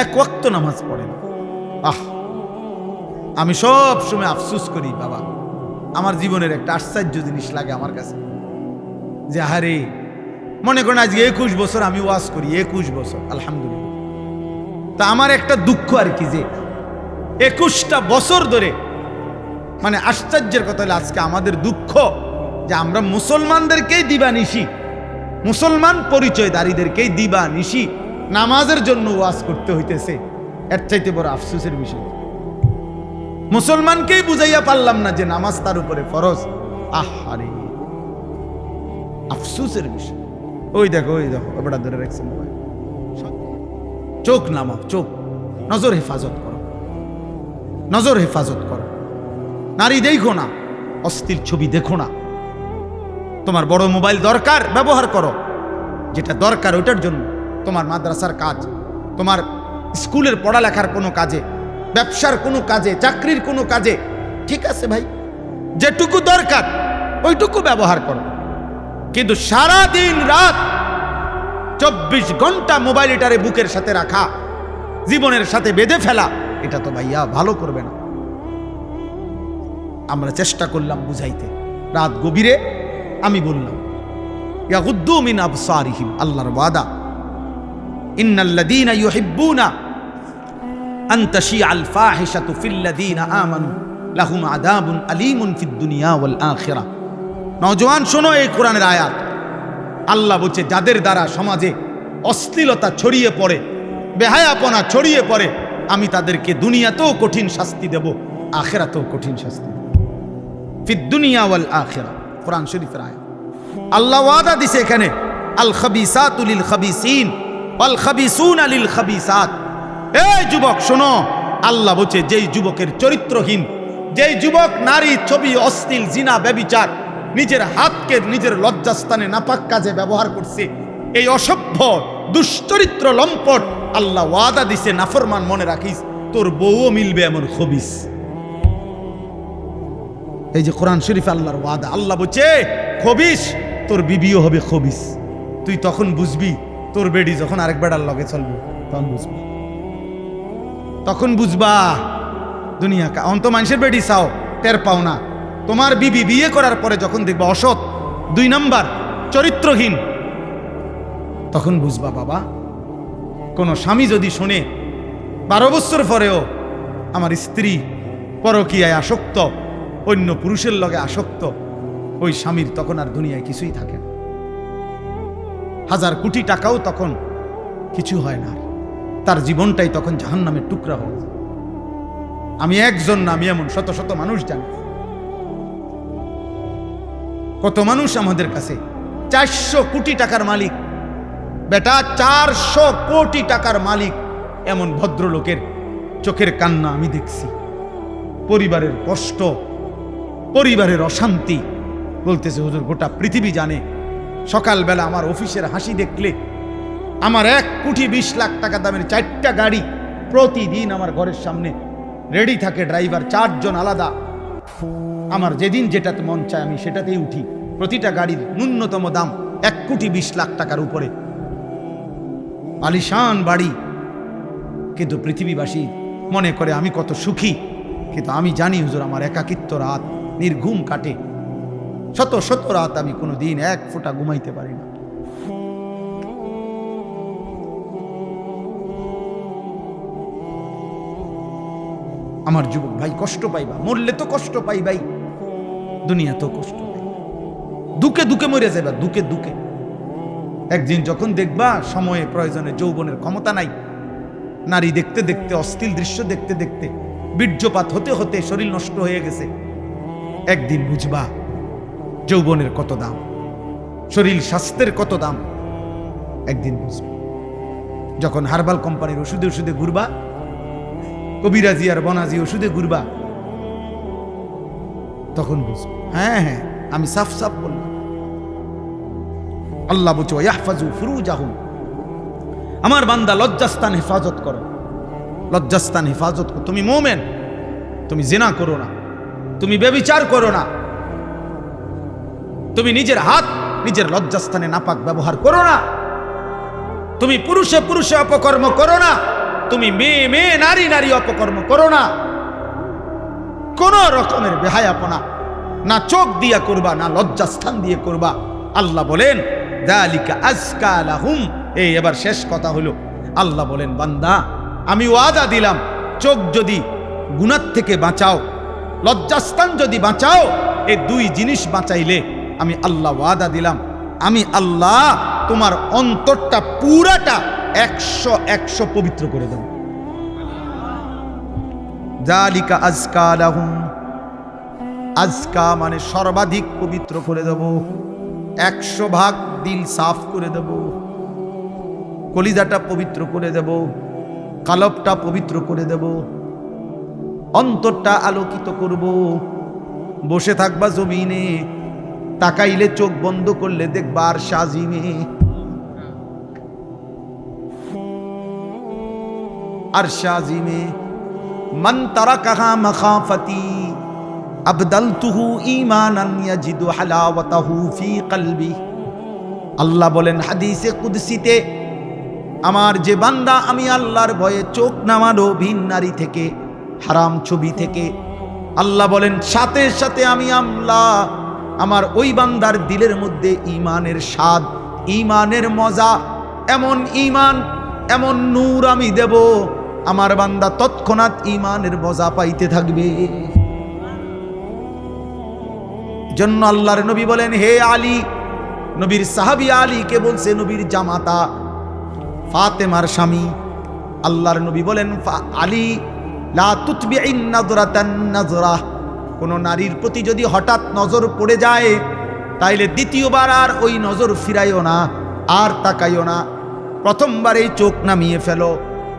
এক ওয়াক্ত নামাজ পড়েন। আমি সব সময় আফসোস করি বাবা, আমার জীবনের একটা আশ্চর্য জিনিস লাগে আমার কাছে, যে আরে মনে করেন আজকে 21 বছর আমি ওয়াজ করি, 21 বছর আলহামদুলিল্লাহ। তা আমার একটা দুঃখ আর কি, যে 21টা বছর ধরে, মানে আশ্চর্যের কথা হলো আজকে আমাদের দুঃখ যে আমরা মুসলমানদেরকেই দিবানিশি, মুসলমান পরিচয়দারীদেরকেই দিবানিশি নামাজের জন্য ওয়াজ করতে হইতেছে। এর চাইতে বড় আফসোসের বিষয়, মুসলমানকেই বুঝাইয়া পারলাম না যে নামাজ তার উপরে ফরজ। আহারে আফসোসের বিষয়। ওই দেখো এবার ধরে রাখছে মোবাইল। চোখ নামাও, চোখ, নজর হেফাজত করো, নজর হেফাজত করো। নারী দেখো না, অস্থির ছবি দেখো না। তোমার বড় মোবাইল দরকার, ব্যবহার করো, যেটা দরকার ওইটার জন্য। তোমার মাদ্রাসার কাজ, তোমার স্কুলের পড়ালেখার কোনো কাজে, ব্যবসার কোনো কাজে, চাকরির কোনো কাজে, ঠিক আছে ভাই, যেটুকু দরকার ওইটুকু ব্যবহার করো। কিন্তু সারা দিন রাত 24 ঘন্টা মোবাইল এটারে বুকের সাথে রাখা, জীবনের সাথে বেঁধে ফেলা, এটা তো ভাইয়া ভালো করবে না। আমরা চেষ্টা করলাম বুঝাইতে, রাত গভীরে আমি বললাম ইয়াগুদ্দু মিন আবসারিহিম, আল্লাহর ওয়াদা, ইন্নাল্লাযীনা ইউহিব্বুনা আন তাশিআল ফাহিশাতু ফিল্লাযীনা আমানু লাহুম আযাবুন আলীমুন ফিদ দুনিয়া ওয়াল আখিরাহ। নওজোয়ান শোনো এই কোরআনের আয়াত। আল্লাহ বলছে যাদের দ্বারা সমাজে অশ্লীলতা ছড়িয়ে পড়ে, বেহায়াপনা ছড়িয়ে পড়ে, আমি তাদেরকে দুনিয়াতেও কঠিন শাস্তি দেব, আখিরাতেও কঠিন শাস্তি দেব। ফিদ দুনিয়া ওয়াল আখিরাহ, কোরআন শরীফের আয়াত। আল্লাহ ওয়াদা দিছে এখানে, আল খাবিসাতু লিল খাবিসিন ওয়াল খাবিসুনা লিল খাবিসাত। এই যুবক শোনো, আল্লাহ বলছে যেই যুবকের চরিত্রহীন, যেই যুবক নারী, ছবি, অশ্লীল, জিনা, ব্যভিচার, নিজের হাতকে নিজের লজ্জাস্থানে নাপাক কাজে ব্যবহার করছে, এই অসভ্য দুশ্চরিত্র লম্পট, আল্লাহ ওয়াদা দিছে নাফরমান, মনে রাখিস তোর বউও মিলবে এমন খবিস। এই যে কোরআন শরীফ আল্লাহর ওয়াদা, আল্লাহ বলছে খবিস, তোর বিবিও হবে খবিস। তুই তখন বুঝবি, তোর বেডি যখন আরেক বেড়ার লগে চলবে তখন বুঝবি, তখন বুঝবা দুনিয়া অন্ত মানুষের বেডি চাও, টের পাও না। তোমার বিবি বিয়ে করার পরে যখন দেখবা অসৎ, 2 নাম্বার, চরিত্রহীন, তখন বুঝবা বাবা, কোন স্বামী যদি শোনে 12 বছর পরেও আমার স্ত্রী পরকীয়ায় আসক্ত, অন্য পুরুষের লগে আসক্ত, ওই স্বামীর তখন আর দুনিয়ায় কিছুই থাকে না। 1000 কোটি টাকাও তখন কিছু হয় না, তার জীবনটাই তখন জাহান্নামের টুকরা হয়ে যায়। আমি একজন না, আমি এমন শত শত মানুষ জানি। কত মানুষ আমাদের কাছে 400 কোটি টাকার মালিক, বেটা 400 কোটি টাকার মালিক, এমন ভদ্রলোকের চোখের কান্না আমি দেখছি। পরিবারের কষ্ট, পরিবারের অশান্তি, বলতেছে হুজুর গোটা পৃথিবী জানে, সকালবেলা আমার অফিসের হাসি দেখলে, আমার 1 কোটি 20 লাখ টাকা দামের 4টা গাড়ি প্রতিদিন আমার ঘরের সামনে রেডি থাকে, ড্রাইভার 4 জন আলাদা। আমার যেদিন যেটাতে মন চায় আমি সেটাতেই উঠি। প্রতিটা গাড়ির ন্যূনতম দাম 1 কোটি 20 লাখ টাকার উপরে, আলিশান বাড়ি। কিন্তু পৃথিবীবাসী মনে করে আমি কত সুখী, কিন্তু আমি জানি হুজুর আমার একাকিত্ব রাত নির্ঘুম কাটে। শত শত রাত আমি কোনো দিন 1 ফোঁটা ঘুমাইতে পারি না। আমার যুবক ভাই, কষ্ট পাইবা, মরলে তো কষ্ট পাই ভাই, দুনিয়া তো কষ্ট পাই, দুঃখে দুঃখে মরে যাবা, দুঃখে দুঃখে। একদিন যখন দেখবা সময়ে প্রয়োজনে যৌবনের ক্ষমতা নাই, নারী দেখতে দেখতে, অশ্লীল দৃশ্য দেখতে দেখতে, বীর্যপাত হতে হতে শরীর নষ্ট হয়ে গেছে, একদিন বুঝবা যৌবনের কত দাম, শরীর স্বাস্থ্যের কত দাম, একদিন বুঝবা। যখন হার্বাল কোম্পানির ওষুধে ওষুধে ঘুরবা, কবিরাজি আর বনাজি ওষুধে ঘুরবা, তখন বুঝবা। হ্যাঁ, আমি সাফ সাফ বললাম। আল্লাহ বলছে ইয়াহফাজু ফুরুজাহুম, আমার বান্দা লজ্জাস্থান হেফাজত করো, লজ্জাস্থান হেফাজত করো। তুমি মুমিন, তুমি জিনা করো না, তুমি ব্যভিচার করো না, তুমি নিজের হাত নিজের লজ্জাস্থানে নাপাক ব্যবহার করো না, তুমি পুরুষে পুরুষে অপকর্ম করো না, তুমি মেয়ে মেয়ে নারী নারী অপকর্ম করো না। কোন রকমের বেহায়াপনা না চোখ দিয়া করবা, না লজ্জাস্থান দিয়ে করবা। আল্লাহ বলেন যালিকা আজকা লাহুম। এই এবার শেষ কথা হলো, আল্লাহ বলেন বান্দা আমি ওয়াদা দিলাম, চোখ যদি গুনাহ থেকে বাঁচাও, লজ্জাস্থান যদি বাঁচাও, এই দুই জিনিস বাঁচাইলে আমি আল্লাহ ওয়াদা দিলাম, আমি আল্লাহ তোমার অন্তরটা পুরাটা 100 পবিত্র করে দেব। যালিকা আজকা লাহুম, আজকা মানে সর্বাধিক পবিত্র করে দেব, 100 ভাগ দিল সাফ করে দেব, কলিজাটা পবিত্র করে দেব, কালবটা পবিত্র করে দেব, অন্তরটা আলোকিত করব। বসে থাকবা জমিনে, তাকাইলে চোখ বন্ধ করলে দেখবা আর শাজিমে, আর শাজিমে মান তারাকাহা মাখাফাতি আবদালতুহু ঈমানান ইয়াজিদু হালাওয়াতাহু ফি কলবি। আল্লাহ বলেন হাদিসে কুদসিতে, আমার যে বান্দা আমি আল্লাহর ভয়ে চোখ নামালো ভিন নারী থেকে, হারাম ছবি থেকে, আল্লাহ বলেন সাথে সাথে আমি আল্লাহ আমার ওই বান্দার দিলের মধ্যে ঈমানের স্বাদ, ঈমানের মজা, এমন ঈমান, এমন নূর আমি দেব, আমার বান্দা তৎক্ষণাৎ ঈমানের মজা পাইতে থাকবে। জন্য আল্লাহর নবী বলেন হে আলী, নবীর সাহাবী আলীকে বলছে নবীর জামাতা ফাতেমার স্বামী, আল্লাহর নবী বলেন আলী লা তুতবিইন নাযরাতান নাযরা, কোন নারীর প্রতি যদি হঠাৎ নজর পড়ে যায় তাইলে দ্বিতীয়বার আর ওই নজর ফিরাইও না, আর তাকাইও না, প্রথমবারেই চোখ নামিয়ে ফেলো।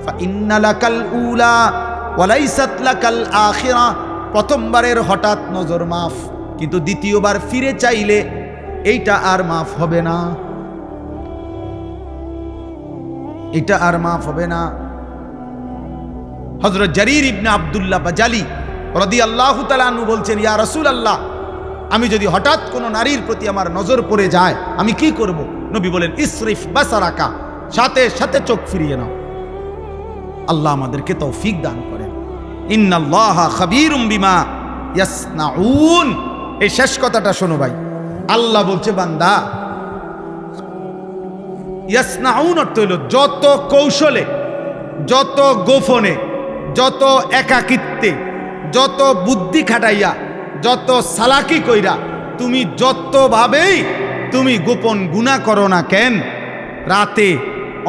ফাইন্না লাকাল উলা ওয়া লাইসাত লাকাল আখিরা, প্রথমবারের হঠাৎ নজর মাফ, কিন্তু দ্বিতীয়বার ফিরে চাইলে এইটা আর মাফ হবে না, এটা আর মাফ হবে না। হযরত জারীর ইবনে আব্দুল্লাহ বাজালি রাদিয়াল্লাহু তাআলা আনহু বলছেন, ইয়া রাসূলুল্লাহ, আমি যদি হঠাৎ কোনো নারীর প্রতি আমার নজর পড়ে যায় আমি কি করব? নবী বলেন ইসরিফ বাসারাকা, সাথে সাথে চোখ ফিরিয়ে নাও। আল্লাহ আমাদেরকে তৌফিক দান করেন। ইন্নাল্লাহা খাবীরুম বিমা ইয়াসনাউন। এই শেষ কথাটা শোনো ভাই, আল্লাহ বলছে বান্দা, ইয়াসনাউন অর্থ হইল যত কৌশলে, যত গোপনে, যত একাকিত্বে, যত বুদ্ধি খাটাইয়া, যত সালাকি কইরা, তুমি যতভাবেই তুমি গোপন গুনাহ করো না কেন, রাতে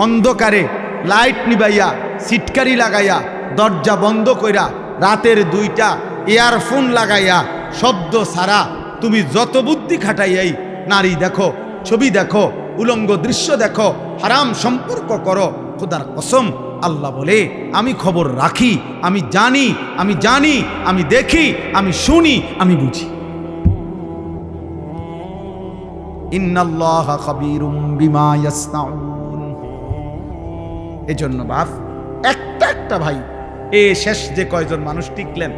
অন্ধকারে লাইট নিবাইয়া, সিটকারি লাগাইয়া, দরজা বন্ধ কইরা, রাতের 2টা ইয়ারফোন লাগাইয়া, শব্দ ছাড়া তুমি যত বুদ্ধি খাটাইয়াই নারী দেখো, ছবি দেখো, উলঙ্গ দৃশ্য দেখো, হারাম সম্পর্ক করো, খোদার কসম আল্লাহ বলে আমি খবর রাখি, আমি জানি, আমি জানি, আমি দেখি, আমি শুনি, আমি বুঝি। ইন্নাল্লাহা খাবীরুম বিমা ইয়াসনাউন। এজন্য বাপ একটা ভাই, শেষ যে কয়জন মানুষ টিকলেন,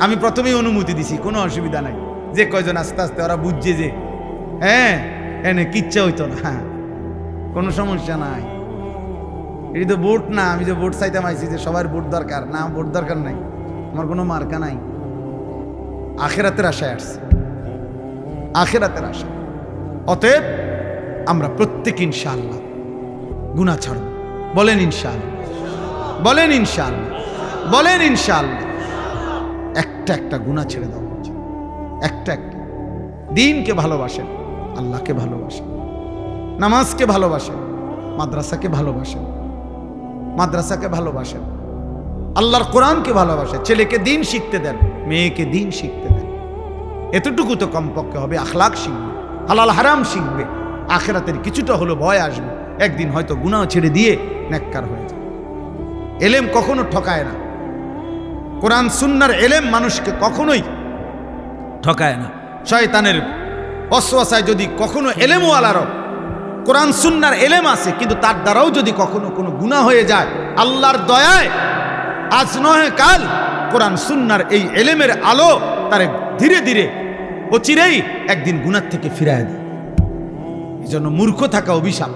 আমি প্রথমেই অনুমতি দিছি, কোনো অসুবিধা নাই, যে কয়জন আস্তে আস্তে ওরা বুঝছে যে হ্যাঁ এনে কিচ্ছা হইতো না, হ্যাঁ কোনো সমস্যা নাই, এটি তো ভোট না, আমি যে ভোট চাইতাম আইছি যে সবার ভোট দরকার না, ভোট দরকার নাই, আমার কোনো মার্কা নাই, আখিরাতের আশায় আসছে, আখিরাতের আশা। অতএব আমরা প্রত্যেক ইনশাআল্লাহ গুনাহ ছাড়ব। বলেন ইনশাআল্লাহ, বলেন ইনশাআল্লাহ, বলেন ইনশাআল্লাহ। একটা গুনাহ ছেড়ে দাও, একটা দিনকে ভালোবাসেন, আল্লাহকে ভালোবাসেন, নামাজকে ভালোবাসেন, মাদ্রাসাকে ভালোবাসেন, মাদ্রাসাকে ভালোবাসেন, আল্লাহর কোরআনকে ভালোবাসেন, ছেলেকে দিন শিখতে দেন, মেয়েকে দিন শিখতে দেন। এতটুকু তো কমপক্ষে হবে, আখলাক শিখবে, হালাল হারাম শিখবে, আখিরাতের কিছুটা হলো ভয় আসবে, একদিন হয়তো গুনাহ ছেড়ে দিয়ে নেককার হয়ে যাবে। এলেম কখনো ঠকায় না, কোরআন সুন্নাহর এলেম মানুষকে কখনোই ঠকায় না। শয়তানের ওয়াসওয়াসায় যদি কখনো এলেমওয়ালারও কোরআন সুন্নাহর এলেম আছে, কিন্তু তার দ্বারাও যদি কখনো কোনো গুনাহ হয়ে যায়, আল্লাহর দয়ায় আজ নয় কাল কোরআন সুন্নাহর এই এলেমের আলো তারে ধীরে ধীরে অচিরেই একদিন গুনাহ থেকে ফিরায় দেয়। এই জন্য মূর্খ থাকা অভিশাপ।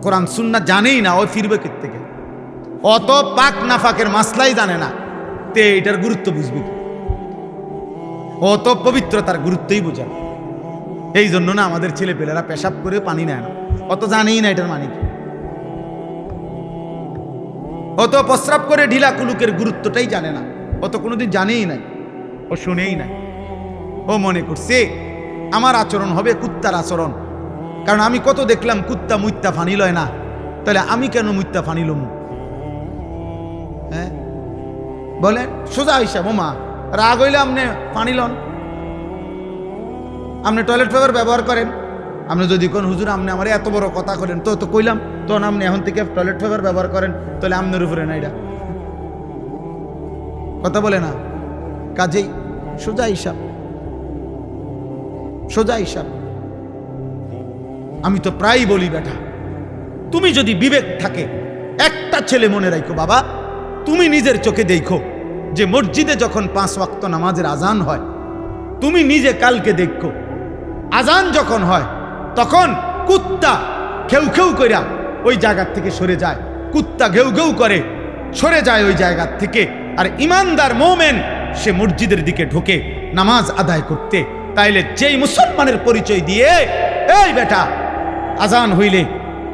কোরআন সুন্নাহ জানেই না, ওই ফিরবে থেকে, অত পাক নাফাকের মাসলাই জানে না, তে এটার গুরুত্ব বুঝবে কি? অত পবিত্রতার গুরুত্বই বোঝে না। এই জন্য না আমাদের ছেলেপেলেরা পেশাব করে পানি নেয় না, অত জানেই না এটার মানে কি। অত প্রস্রাব করে ঢিলা কুলুকের গুরুত্বটাই জানে না, অত কোনোদিন জানেই নাই, ও শুনেই নাই। ও মনে করছে আমার আচরণ হবে কুত্তার আচরণ, কারণ আমি কত দেখলাম কুত্তা মুত্তা ফানি লয় না, তাহলে আমি কেন মুত্তা ফানি লম? হ্যাঁ বলেন, সোজা হিসাব। মা রাগ হইলে আপনি পানি লন, আপনি টয়লেট পেপার ব্যবহার করেন। আপনি যদি কোন হুজুর আপনি আমার এত বড় কথা করেন, তো কইলাম তখন আপনি এখন থেকে টয়লেট পেপার ব্যবহার করেন, তাহলে আপনার উপরে না এটা কথা বলে না। কাজেই সোজা হিসাব, সোজা হিসাব। আমি তো প্রায় বলি বেটা, তুমি যদি বিবেক থাকে, একটা ছেলে মনে রাখো বাবা, তুমি নিজের চোখে দেখো যে মসজিদে যখন 5 ওয়াক্ত নামাজের আজান হয়, তুমি নিজে কালকে দেখো আজান যখন হয় তখন কুত্তা ঘেউ ঘেউ কইরা ওই জায়গার থেকে সরে যায়, কুত্তা ঘেউ ঘেউ করে সরে যায় ওই জায়গার থেকে, আর ইমানদার মোমেন সে মসজিদের দিকে ঢোকে নামাজ আদায় করতে। তাইলে যেই মুসলমানের পরিচয় দিয়ে এই বেটা আজান হইলে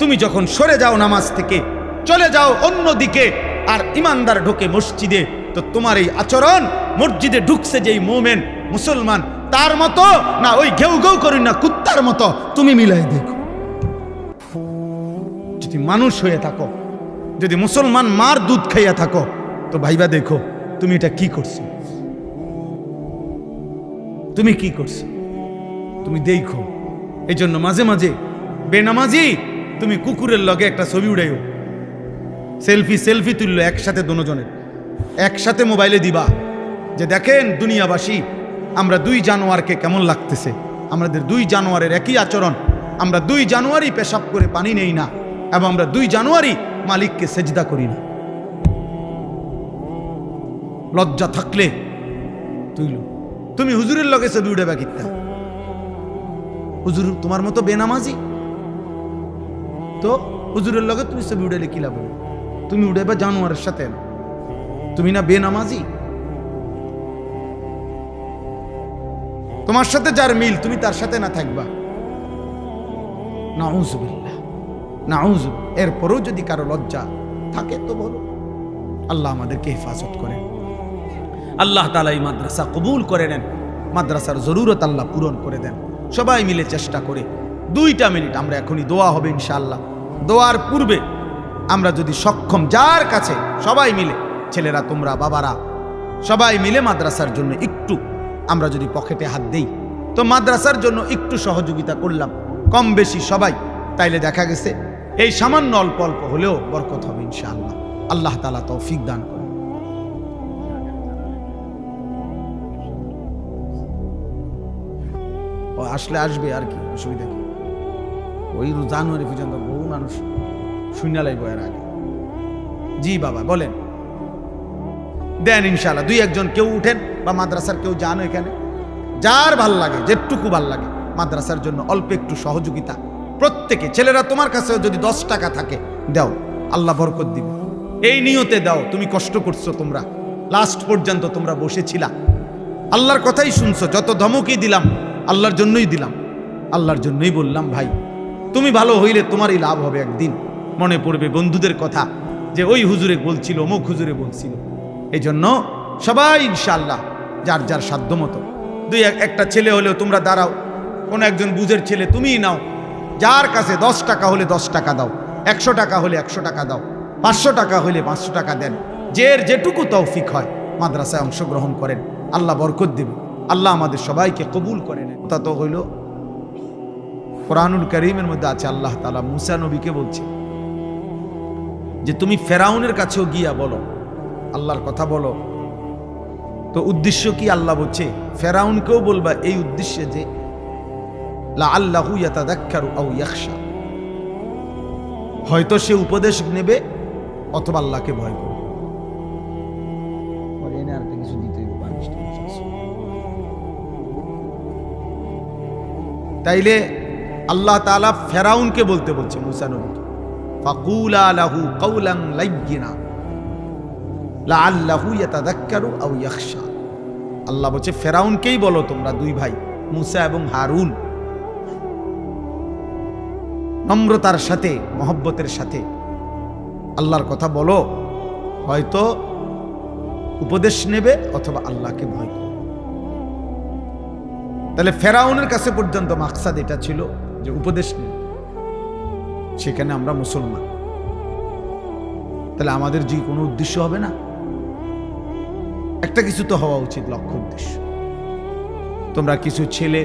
তুমি যখন সরে যাও নামাজ থেকে, চলে যাও অন্য দিকে, আর ইমানদার ঢোকে মসজিদে, তো তোমার এই আচরণ মসজিদে ঢুকছে যেই মোমেন মুসলমান তার মতো না ওই ঘেউ ঘেউ করি না কুত্তার মতো, তুমি মিলাই দেখো। যদি মানুষ হয়ে থাকো, যদি মুসলমান মার দুধ খাইয়া থাকো, তো ভাইবা দেখো তুমি এটা কি করছো, তুমি কি করছো, তুমি দেখো। এই জন্য মাঝে মাঝে বেনামাজি তুমি কুকুরের লগে একটা ছবি উড়াইও, সেলফি তুললো একসাথে, দুজনের একসাথে মোবাইলে দিবা যে দেখেন দুনিয়াবাসী আমরা 2 জানুয়ারকে কেমন লাগতেছে, আমাদের 2 জানুয়ারের একই আচরণ, আমরা 2 জানুয়ারি পেশাব করে পানি নেই না, এবং আমরা 2 জানুয়ারি মালিককে সেজদা করি না। লজ্জা থাকলে তুইল, তুমি হুজুরের লগে ছবি উড়াবা কিত্তা? হুজুর তোমার মতো বেনামাজি, তো হুজুরের লগে তুমি ছবি উড়াইলে কি লাভ? তুমি উড়াইবা জানুয়ারের সাথে, তুমি না বেনামাজি? তোমার সাথে যার মিল তুমি তার সাথে না থাকবা, নাউজুবিল্লাহ নাউজুব। এরপরেও যদি কারো লজ্জা থাকে তো বলো। আল্লাহ আমাদেরকে হেফাজত করেন, আল্লাহ তাআলা এই মাদ্রাসা কবুল করে নেন, মাদ্রাসার জরুরত আল্লাহ পূরণ করে দেন। সবাই মিলে চেষ্টা করে 2টা মিনিট, আমরা এখনই দোয়া হবে ইনশাআল্লাহ, দোয়ার পূর্বে আমরা যদি সক্ষম যার কাছে সবাই মিলে, ছেলেরা তোমরা বাবারা সবাই মিলে মাদ্রাসার জন্য একটু আমরা যদি পকেটে হাত দেই, তো মাদ্রাসার জন্য একটু সহযোগিতা করলাম কম বেশি সবাই, তাইলে দেখা গেছে এই সামান্য অল্প অল্প হলেও বরকত হবে ইনশাআল্লাহ। আল্লাহ তাআলা তৌফিক দান করেন। ও আসলে আসবে আর কি, অসুবিধা কি? ওই জানুয়ারি পর্যন্ত বহু মানুষ শূন্য লাগবে এর আগে। জি বাবা বলেন, দেন ইনশাআল্লাহ। 2-1 কেউ উঠেন বা মাদ্রাসার কেউ যান এখানে, যার ভাল লাগে যেটুকু ভাল লাগে মাদ্রাসার জন্য অল্প একটু সহযোগিতা প্রত্যেকে। ছেলেরা তোমার কাছেও যদি 10 টাকা থাকে দাও, আল্লাহ বরকত দিবে, এই নিয়তে দাও। তুমি কষ্ট করছো, তোমরা লাস্ট পর্যন্ত তোমরা বসেছিলা, আল্লাহর কথাই শুনছো, যত ধমকই দিলাম আল্লাহর জন্যই দিলাম, আল্লাহর জন্যই বললাম ভাই তুমি ভালো হইলে তোমারই লাভ হবে। একদিন মনে পড়বে বন্ধুদের কথা যে ওই হুজুরে বলছিল, অমুক হুজুরে বলছিল। এই জন্য সবাই ইনশাআল্লাহ যার যার সাধ্য মতো 2-1টা ছেলে হলেও তোমরা দাঁড়াও, কোনো একজন বুঝের ছেলে তুমিই নাও, যার কাছে 10 টাকা হলে 10 টাকা দাও, 100 টাকা হলে 100 টাকা দাও, 500 টাকা হলে 500 টাকা দেন, যেটুকু তৌফিক হয় মাদ্রাসায় অংশগ্রহণ করেন, আল্লাহ বরকত দেবে, আল্লাহ আমাদের সবাইকে কবুল করে নেন। তা তো হইল কোরআনুল কারীমের মধ্যে আছে, আল্লাহ তাআলা মুসা নবীকে বলছে যে তুমি ফেরাউনের কাছেও গিয়া বলো, আল্লাহর কথা বলো। তো উদ্দেশ্য কি? আল্লাহ বলছে ফেরাউনকেও বলবা এই উদ্দেশ্যে যে লাআল্লাহু ইয়াতাযাক্কারু আও ইয়াখশা, হয়তো সে উপদেশ নেবে অথবা আল্লাহকে ভয় করবে। তাইলে আল্লাহ তাআলা ফেরাউনকে বলতে বলছে মুসা নবীকে, ফাকুলা লাহু কাওলান লাইয়িনা লাআল্লাহু ইয়াতাযাক্কারু আও ইয়াখশা। আল্লাহ বলছে ফেরাউনকেই বলো তোমরা দুই ভাই মুসা এবং হারুন নম্রতার সাথে মহব্বতের সাথে আল্লাহর কথা বলো, হয়তো উপদেশ নেবে অথবা আল্লাহকে ভয় করবে। তাহলে ফেরাউনের কাছে পর্যন্ত মাকসাদ এটা ছিল যে উপদেশ নেবে, সেখানে আমরা মুসলমান, তাহলে আমাদের যে কোনো উদ্দেশ্য হবে না, একটা কিছু তো হওয়া উচিত, লক্ষ্য উদ্দেশ্য। তোমরা কিছু ছেলে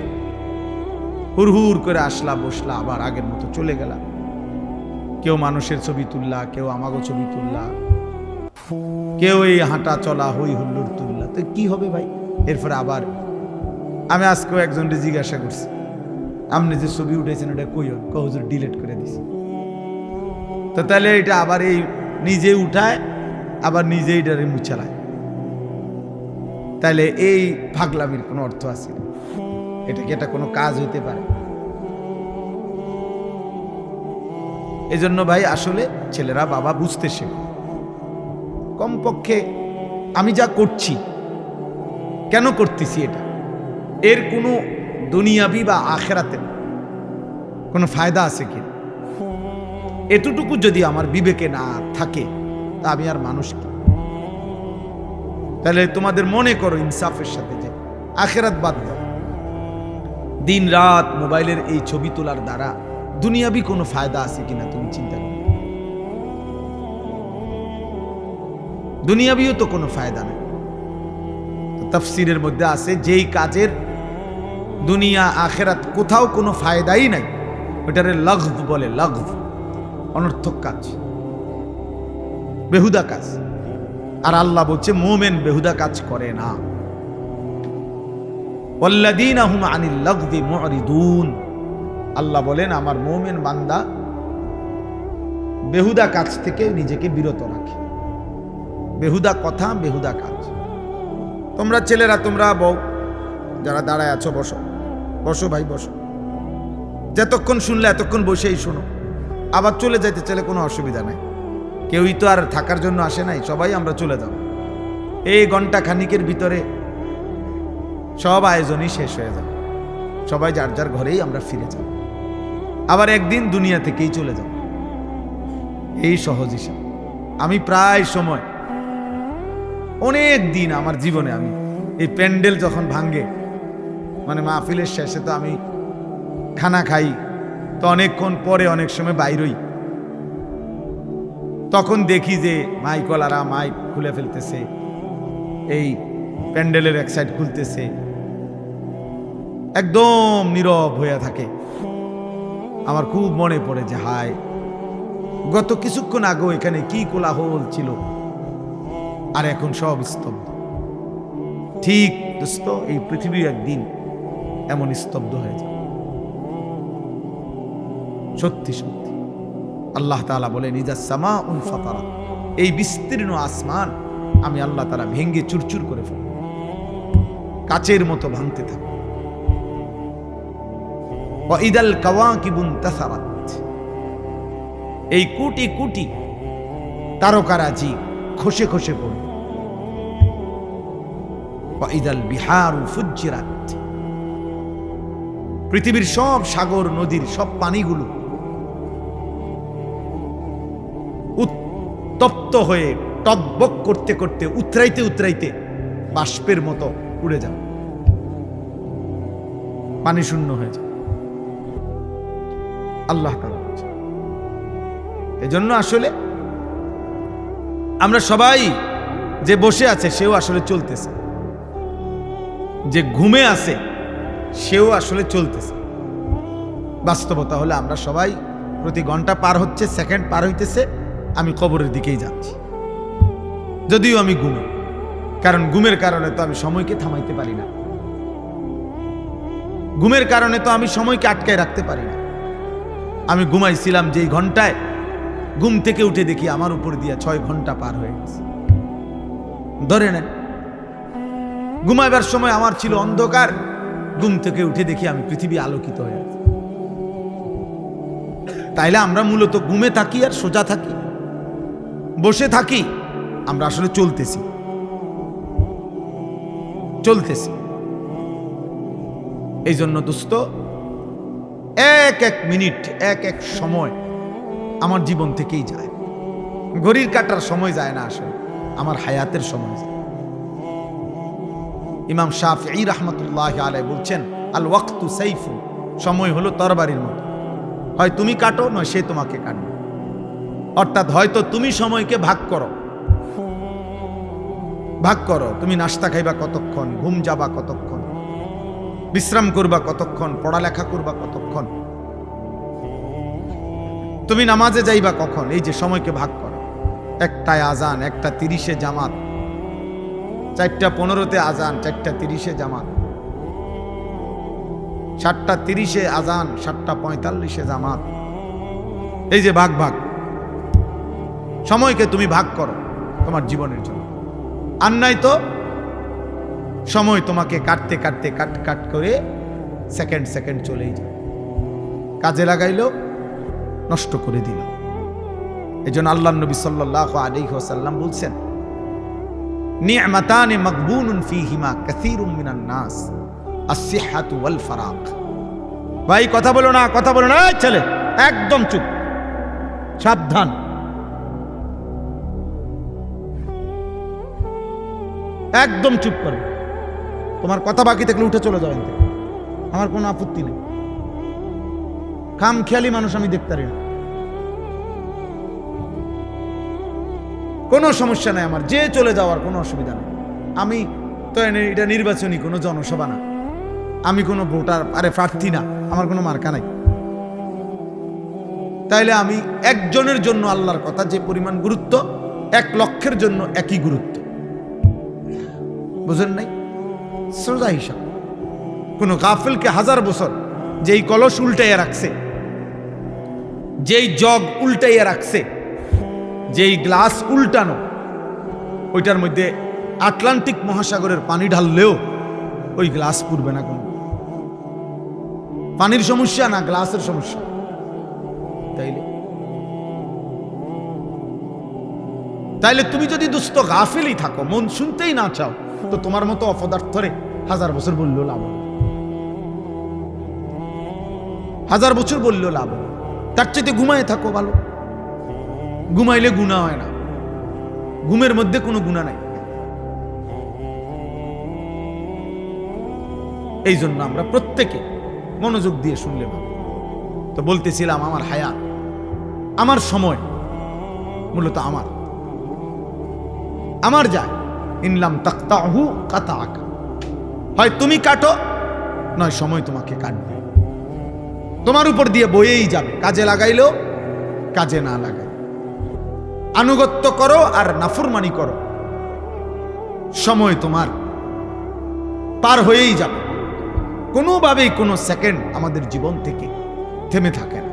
হুড়হুড় করে আসলা, বসলা, আবার আগের মতো চলে গেলা। কেউ মানুষের ছবি তুললা, কেউ আমাগো ছবি তুললা, কেউ এই হাঁটা চলা হই হুল্লোড় তুললা, তো কি হবে ভাই? এরপরে আবার আমি আজকেও একজনকে জিজ্ঞাসা করছি, আপনি যে ছবি উঠেছেন ওটা কই? হুজুর ডিলিট করে দিছি। তো তাহলে এটা আবার এই নিজে উঠায় আবার নিজেই এটারে মুছালায়, তাহলে এই পাগলামির কোনো অর্থ আছে? এটা কি এটা কোনো কাজ হইতে পারে? এই জন্য ভাই আসলে ছেলেরা বাবা বুঝতে শেখো, কমপক্ষে আমি যা করছি কেন করতেছি, এটা এর কোনো দুনিয়াবি বা আখেরাতে কোনো ফায়দা আছে কি, এতটুকু যদি আমার বিবেকে না থাকে তা আমি আর মানুষ কি? তাহলে তোমাদের মনে করো ইনসাফের সাথে যে আখেরাত বাদ দাও, দিন রাত মোবাইলের এই ছবি তোলার দ্বারা দুনিয়াবি কোনো ফায়দা আছে কিনা তুমি চিন্তা করো। দুনিয়াবিও তো কোনো ফায়দা নেই। তাফসীরের মধ্যে আছে যেই কাজের দুনিয়া আখেরাত কোথাও কোনো ফায়দাই নাই, ওটারে লাগভ বলে, লাগভ, অনর্থক কাজ, বেহুদা কাজ। আর আল্লাহ বলছে মুমিন বেহুদা কাজ করে না। ওয়াল্লাযীনা হুম আনিল লাগভি মুরিদুন, আল্লাহ বলেন আমার মুমিন বান্দা বেহুদা কাজ থেকে নিজেকে বিরত রাখে। বেহুদা কথা, বেহুদা কাজ। তোমরা ছেলেরা, তোমরা বউ যারা দাঁড়ায় আছো, বসো বসো ভাই বসো, যতক্ষণ শুনলে এতক্ষণ বসেই শোনো, আবার চলে যাইতে চাইলে কোনো অসুবিধা নাই, কেউই তো আর থাকার জন্য আসে নাই, সবাই আমরা চলে যাব। এই ঘন্টা খানিকের ভিতরে সব আয়োজনই শেষ হয়ে যাবে, সবাই যার যার ঘরেই আমরা ফিরে যাব, আবার একদিন দুনিয়া থেকেই চলে যাব। এই সহজ হিসাব। আমি প্রায় সময় অনেক দিন আমার জীবনে আমি এই প্যান্ডেল যখন ভাঙ্গে, মানে মাহফিলের শেষে তো আমি খানা খাই, তো অনেকক্ষণ পরে অনেক সময় বাইরই, তখন দেখি যে মাইকওয়ালারা মাইক খুলে ফেলতেছে, এই প্যান্ডেলের এক সাইড খুলতেছে, একদম নীরব হয়ে থাকে। আমার খুব মনে পড়ে যে হায়, গত কিছুক্ষণ আগেও এখানে কি কোলাহল ছিল, আর এখন সব স্তব্ধ। ঠিক দোস্ত, এই পৃথিবী একদিন এমন স্তব্ধ হয়ে যায়। সত্যি সত্যি আল্লাহ তাআলা বলেন ইযাস সামাউন ফাতারাত, এই বিস্তীর্ণ আসমান আমি আল্লাহ তাআলা ভেঙ্গে চুরচুর করে ফেলব, কাচের মতো ভাঙতে থাকবে। ওয়া ইদাল কাওয়াকিবু ইনতাসারাত, এই কোটি কোটি তারকারাজি খসে খসে পড়বে। ওয়া ইদাল বিহারু ফুজ্জিরাত, পৃথিবীর সব সাগর নদীর সব পানিগুলো উত্তপ্ত হয়ে টকবক করতে করতে উতরাইতে উতরাইতে বাষ্পের মতো উড়ে যাবে, পানি শূন্য হয়ে যাবে। আল্লাহ তাআলা বলেছেন। এজন্য আসলে আমরা সবাই, যে বসে আছে সেও আসলে চলতেছে, যে ঘুমে আছে সেও আসলে চলতেছে। বাস্তবতা হলে আমরা সবাই প্রতি ঘন্টা পার হচ্ছে, সেকেন্ড পার হইতেছে, আমি কবরের দিকেই যাচ্ছি, যদিও আমি ঘুমে, কারণ ঘুমের কারণে তো আমি সময়কে থামাইতে পারি না, ঘুমের কারণে তো আমি সময়কে আটকায় রাখতে পারি না। আমি ঘুমাইছিলাম যেই ঘন্টায়, ঘুম থেকে উঠে দেখি আমার উপর দিয়া 6 ঘন্টা পার হয়ে গেছে। ধরে নেন, ঘুমাইবার সময় আমার ছিল অন্ধকার, ঘুম থেকে উঠে দেখি আমি পৃথিবী আলোকিত হয়ে আছে। তাইলে আমরা মূলত ঘুমে থাকি আর সোজা থাকি, বসে থাকি, আমরা আসলে চলতেছি। চলতেছে। এই জন্য দোস্ত, এক এক মিনিট, এক এক সময় আমার জীবন থেকেই যায়। ঘড়ির কাটার সময় যায় না, আসলে আমার হায়াতের সময় যায়। ইমাম শাফিঈ রাহমাতুল্লাহি আলাইহি বলছেন, আল ওয়াক্তু সাইফু, সময় হলো তরবারির মতো, হয় তুমি কাটো নয় সে তোমাকে কাটবে। অর্থাৎ হয়তো তুমি সময়কে ভাগ করো, তুমি নাস্তা খাইবা কতক্ষণ, ঘুম যাবা কতক্ষণ, বিশ্রাম করবা কতক্ষণ, পড়ালেখা করবা কতক্ষণ, তুমি নামাজে যাইবা কখন, এই যে সময়কে ভাগ করো। 1টায় আজান, 1:30 জামাত, 4:15 আজান, 4:30 জামাত, 7:30 আজান, 7:45 জামাত। এই যে ভাগ ভাগ সময়কে তুমি ভাগ করো তোমার জীবনের জন্য। আর নাই তো সময় তোমাকে কাটতে কাটতে কাট করে সেকেন্ড চলেই যায়, কাজে লাগাইলো নষ্ট করে দিল। এই জন্য আল্লাহর নবী সাল্লাল্লাহু আলাইহি ওয়াসাল্লাম বলছেন, নি'মাতানি মাগবুনুন ফীহিমা কাসীরুম মিনান নাস, আস-সিহহাতু ওয়াল ফারাগ। ভাই কথা বলো না, এই ছেলে একদম চুপ, সাবধান। একদম চুপ করো, তোমার কথা বাকি থাকলে উঠে চলে যাবেন, আমার কোনো আপত্তি নেই। খামখেয়ালি মানুষ আমি দেখতে পারি না, কোনো সমস্যা নাই আমার, যে চলে যাওয়ার কোনো অসুবিধা নেই। আমি তো এটা নির্বাচনী কোনো জনসভা না, আমি কোনো ভোটার প্রার্থী না, আমার কোনো মার্কা নাই। তাইলে আমি একজনের জন্য আল্লাহর কথা যে পরিমাণ গুরুত্ব, 1 লক্ষের জন্য একই গুরুত্ব, বুঝেন নাই? সোজা হিসাব। কোন গাফিলকে 1000 বছর যেই কলস উল্টাইয়া রাখছে, যেই জগ উল্টাইয়া রাখছে, যেই গ্লাস উল্টানো, ওইটার মধ্যে আটলান্টিক মহাসাগরের পানি ঢাললেও ওই গ্লাস পুড়বে না। কোন পানির সমস্যা না, গ্লাসের সমস্যা। তাইলে তুমি যদি দুস্থ গাফিলই থাকো, মন শুনতেই না চাও, তো তোমার মতো অপদার্থরে 1000 বছর বললেও লাভ, 1000 বছর বললেও লাভ। তার চাইতে ঘুমায় থাকো ভালো। ঘুমাইলে গুনাহ হয় না, ঘুমের মধ্যে কোনো গুনাহ নাই। এই জন্য আমরা প্রত্যেকে মনোযোগ দিয়ে শুনলে ভালো। তো বলতেছিলাম, আমার হায়াত, আমার সময় মূলত আমার যায়। ইনলাম তাকতাহু কাতাআকা, হয় তুমি কাটো নয় সময় তোমাকে কাটবে, তোমার উপর দিয়ে বয়েই যাবে। কাজে লাগাইলো, কাজে না লাগাই, আনুগত্য করো আর নাফরমানি করো, সময় তোমার পার হয়েই যাবে। কোনোভাবেই কোনো সেকেন্ড আমাদের জীবন থেকে থেমে থাকে না,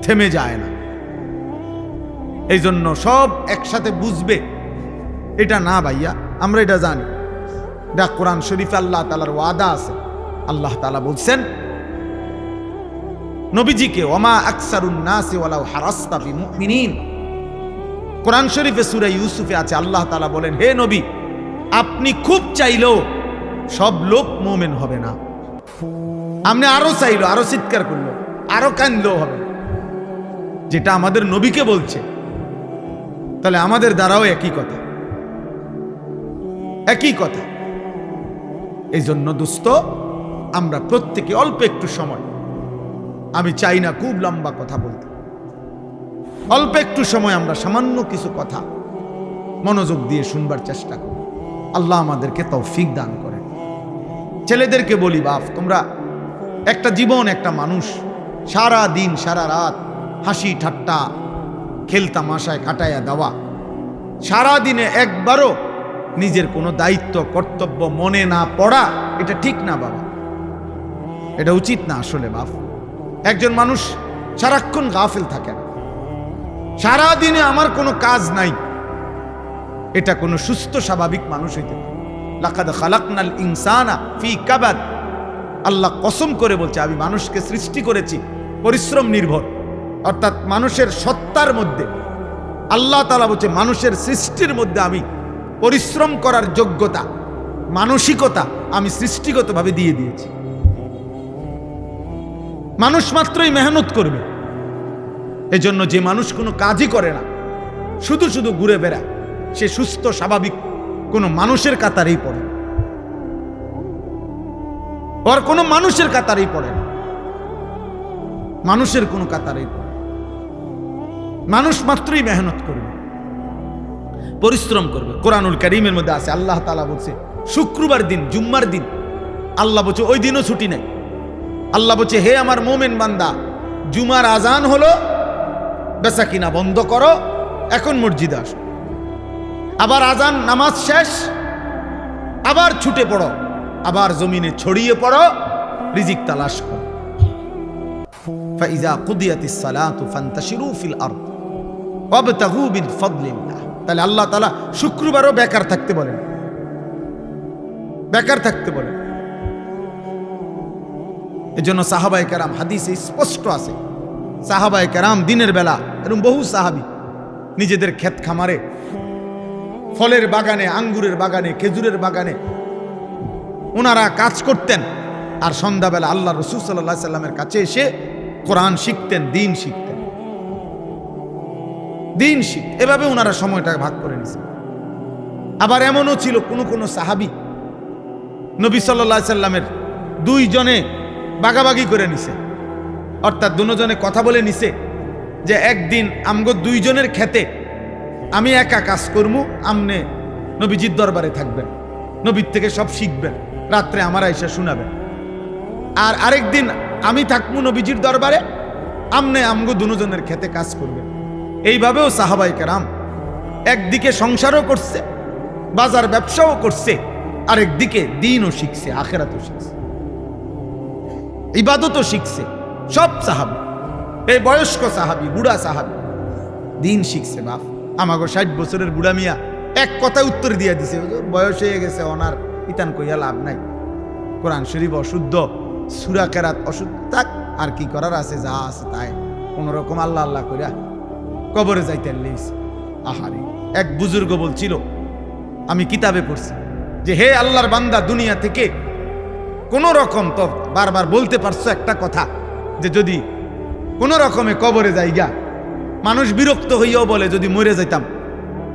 থেমে যায় না। এই জন্য সব একসাথে বুঝবে এটা না ভাইয়া, আমরা এটা জানি। এটা কোরআন শরীফে আল্লাহ তাআলার ওয়াদা আছে। আল্লাহ তাআলা বলছেন নবীজিকে, ওমা আকসারুন নাসি ওয়ালাউ হারাসতা বিমুমিনিন। কোরআন শরীফে সূরা ইউসুফে আছে, আল্লাহ তাআলা বলেন, হে নবী, আপনি খুব চাইলেও সব লোক মুমিন হবে না। আপনি আরো চাইলো, আরো চিৎকার করলো, আরো কান্দলো হবে, যেটা আমাদের নবীকে বলছে, তাহলে আমাদের দ্বারাও একই কথা। এই জন্য দোস্ত, আমরা প্রত্যেকে অল্প একটু সময়, আমি চাই না খুব লম্বা কথা বলতে, অল্প একটু সময় আমরা সামান্য কিছু কথা মনোযোগ দিয়ে শুনবার চেষ্টা করি। আল্লাহ আমাদেরকে তৌফিক দান করেন। ছেলেদেরকে বলি, বাপ, তোমরা একটা জীবন, একটা মানুষ সারা দিন সারা রাত হাসি ঠাট্টা খেলতামাশায় কাটাইয়া দেওয়া, সারা দিনে একবারও নিজের কোনো দায়িত্ব কর্তব্য মনে না পড়া, এটা ঠিক না বাবা, এটা উচিত না আসলে। বাপ, একজন মানুষ সারাক্ষণ গাফিল থাকে না, সারা দিনে আমার কোনো কাজ নাই, এটা কোনো সুস্থ স্বাভাবিক মানুষ হইতে পারে। লাকাদ খালাকনাল ইনসানা ফি কাবাদ, আল্লাহ কসম করে বলছে, আমি মানুষকে সৃষ্টি করেছি পরিশ্রম নির্ভর, অর্থাৎ মানুষের সত্তার মধ্যে আল্লাহ তাআলা বলছে, মানুষের সৃষ্টির মধ্যে আমি পরিশ্রম করার যোগ্যতা মানসিকতা আমি সৃষ্টিগতভাবে দিয়ে দিয়েছি। মানুষ মাত্রই মেহনত করবে। এজন্য যে মানুষ কোনো কাজই করে না, শুধু শুধু ঘুরে বেড়ায়, সে সুস্থ স্বাভাবিক কোনো মানুষের কাতারেই পড়ে না। ওর কোনো মানুষের কাতারেই পড়ে না, মানুষের কোনো কাতারেই পড়ে। মানুষ মাত্রই মেহনত করবে, পরিশ্রম করবে। কোরআনুল কারীমের মধ্যে আছে, আল্লাহ তাআলা বলছে শুক্রবার দিন, জুম্মার দিন, আল্লাহ বলছে ওই দিনও ছুটি নেই। আল্লাহ বলছে হে আমার মোমেন বান্দা, জুমার আজান হলো, বেচা কিনা বন্ধ করো, এখন মসজিদে আসো। আবার আজান, নামাজ শেষ, আবার ছুটে পড়ো, আবার জমিনে ছড়িয়ে পড়ো, রিজিক তালাশ করো। ফাইজা কুদিয়াতিস সালাতু ফান্তাশিরু ফিল আরদ ওয়াবতাগু মিন ফাদলিল্লাহ। তাহলে আল্লাহ তাআলা শুক্রবারও বেকার থাকতে বলেন, বেকার থাকতে বলেন। এজন্য সাহাবায়ে কেরাম, হাদিসে স্পষ্ট আছে, সাহাবায়ে কেরাম দিনের বেলা, এরকম বহু সাহাবী নিজেদের ক্ষেত খামারে, ফলের বাগানে, আঙ্গুরের বাগানে, খেজুরের বাগানে ওনারা কাজ করতেন, আর সন্ধ্যাবেলা আল্লাহ রাসূল সাল্লাল্লাহু আলাইহি সাল্লামের কাছে এসে কোরআন শিখতেন, দিন শিখতেন, দিন শিখ। এভাবে ওনারা সময়টা ভাগ করে নিয়েছেন। আবার এমনও ছিল কোন সাহাবী নবী সাল্লাল্লাহু আলাইহি সাল্লামের দুইজনে বাগাবাগি করে নিছে, অর্থাৎ দুজনে কথা বলে নিছে যে একদিন আমগো দুইজনের খেতে আমি একা কাজ করবো, আমনে নবীজির দরবারে থাকবেন, নবীর থেকে সব শিখবেন, রাত্রে আমারা এসে শোনাবেন। আর আরেকদিন আমি থাকবো নবীজির দরবারে, আমনে আমগো দুজনের খেতে কাজ করবেন। এইভাবেও সাহাবায়ে কেরাম একদিকে সংসারও করছে, বাজার ব্যবসাও করছে, আরেকদিকে দিনও শিখছে, আখিরাতও শিখছে, ইবাদতও শিখছে। সব সাহাবী, এই বয়স্ক সাহাবী, বুড়া সাহাবী দিন শিখছে। বাপ আমাগো 60 বছরের বুড়া মিয়া এক কথায় উত্তর দিয়ে দিছে, বয়স হয়ে গেছে, ওনার ইতান কইয়া লাভ নাই, কোরআন শরীফ অশুদ্ধ, সূরা কেরাত অশুদ্ধ, থাক, আর কি করার আছে, যা আছে তাই কোন রকম আল্লাহ আল্লাহ কইরা কবরে যাইতে লেগেছে। আহারে, এক বুজুর্গ বলছিল, আমি কিতাবে পড়ছি যে হে আল্লাহর বান্দা, দুনিয়া থেকে কোন রকম তো বারবার বলতে পারছো একটা কথা, যে যদি কোন রকমে কবরে যাইগা, মানুষ বিরক্ত হইয়াও বলে যদি মরে যাইতাম,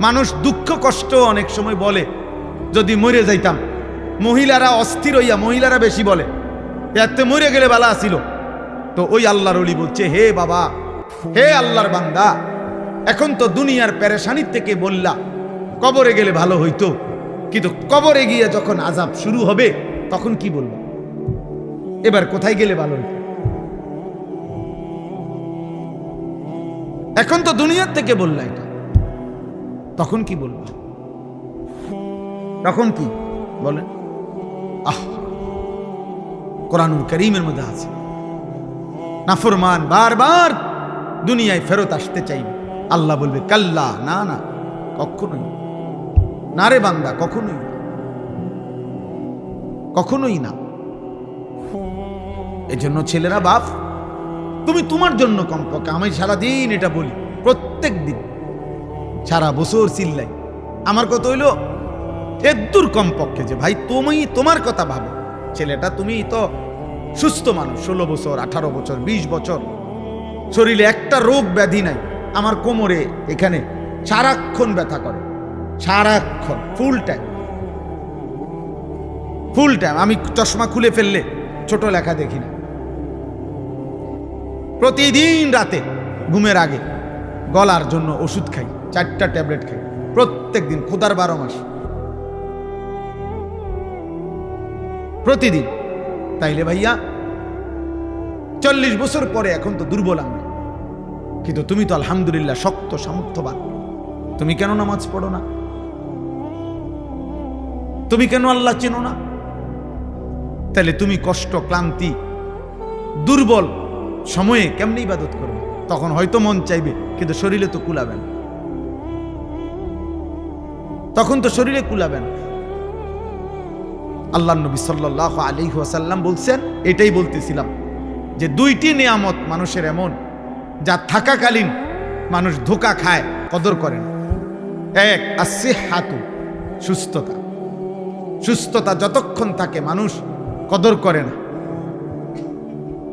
মানুষ দুঃখ কষ্ট অনেক সময় বলে যদি মরে যাইতাম, মহিলারা অস্থির হইয়া, মহিলারা বেশি বলে এতে মরে গেলে বালা আসিল। তো ওই আল্লাহর ওলি বলছে, হে বাবা, হে আল্লাহর বান্দা, এখন তো দুনিয়ার পেরেশানির থেকে বললা কবরে গেলে ভালো হইতো, কিন্তু কবরে গিয়ে যখন আযাব শুরু হবে তখন কি বলবো, এবার কোথায় গেলে ভালো হইতো? এখন তো দুনিয়ার থেকে বললা এটা, তখন কি বলবো? তখন কি বলেন? কোরআনুল কারীমের মধ্যে আছে, নাফরমান বারবার দুনিয়ায় ফেরত আসতে চাইবে, আল্লাহ বলবে কাল্লা, না না, কখনোই না রে বান্দা, কখনোই না, কখনোই না। এজন্য ছেলেরা, বাপ তুমি তোমার জন্য কমপক্ষে, আমি সারাদিন এটা বলি, প্রত্যেক দিন সারা বছর চিল্লাই, আমার কথা হইল এদূর কমপক্ষে যে ভাই তুমি তোমার কথা ভাবো। ছেলেটা, তুমি তো সুস্থ মানুষ, 16 বছর, 18 বছর, 20 বছর, শরীরে একটা রোগ ব্যাধি নাই। আমার কোমরে এখানে সারাক্ষণ ব্যথা করে, সারাক্ষণ, ফুল টাইম, ফুল টাইম। আমি চশমা খুলে ফেললে ছোট লেখা দেখি না। প্রতিদিন রাতে ঘুমের আগে গলার জন্য ওষুধ খাই, 4টা ট্যাবলেট খাই প্রত্যেক দিন, খোদার 12 মাস প্রতিদিন। তাইলে ভাইয়া 40 বছর পরে এখন তো দুর্বল আমরা, কিন্তু তুমি তো আলহামদুলিল্লাহ শক্ত সামর্থ্যবান, তুমি কেন নামাজ পড়ো না? তুমি কেন আল্লাহ চেনো না? তাহলে তুমি কষ্ট, ক্লান্তি, দুর্বল সময়ে কেমনে ইবাদত করবে? তখন হয়তো মন চাইবে, কিন্তু শরীরে তো কুলাবে না, তখন তো শরীরে কুলাবে না। আল্লাহ নবী সাল্লাল্লাহু আলাইহি ওয়াসাল্লাম বলছেন, এটাই বলতেছিলাম যে 2টি নিয়ামত মানুষের এমন, যা থাকাকালীন মানুষ ধোঁকা খায়, কদর করেন। এক, আসিহাতু, সুস্থতা। সুস্থতা যতক্ষণ থাকে মানুষ কদর করে না,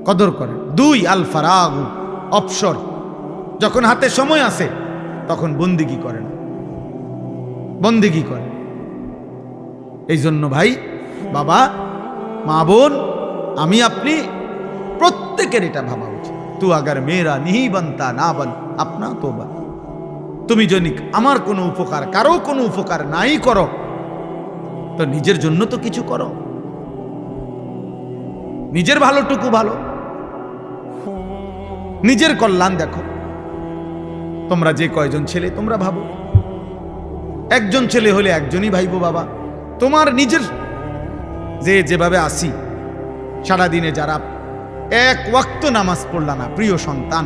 কদর করে। 2 আল ফারাগু, অবসর। যখন হাতে সময় আছে তখন বন্দিগি করে না, বন্দিগি করে। এই জন্য ভাই, বাবা, মা, বোন, আমি আপনি প্রত্যেকের এটা ভাবা উচিত। তু আগার মেয়েরা নিহি বানতা না বান আপনা তো বান। তুমি যদি আমার কোনো উপকার, কারো কোনো উপকার নাই করো, তো নিজের জন্য তো কিছু করো। নিজের ভালোটুকু ভালো, নিজের কল্যাণ দেখো। তোমরা যে কয়জন ছেলে তোমরা ভাবো, একজন ছেলে হলে একজনই ভাইবো বাবা। তোমার নিজের যেভাবে আসি, সারাদিনে যারা এক ওয়াক্ত নামাজ পড়লা না, প্রিয় সন্তান,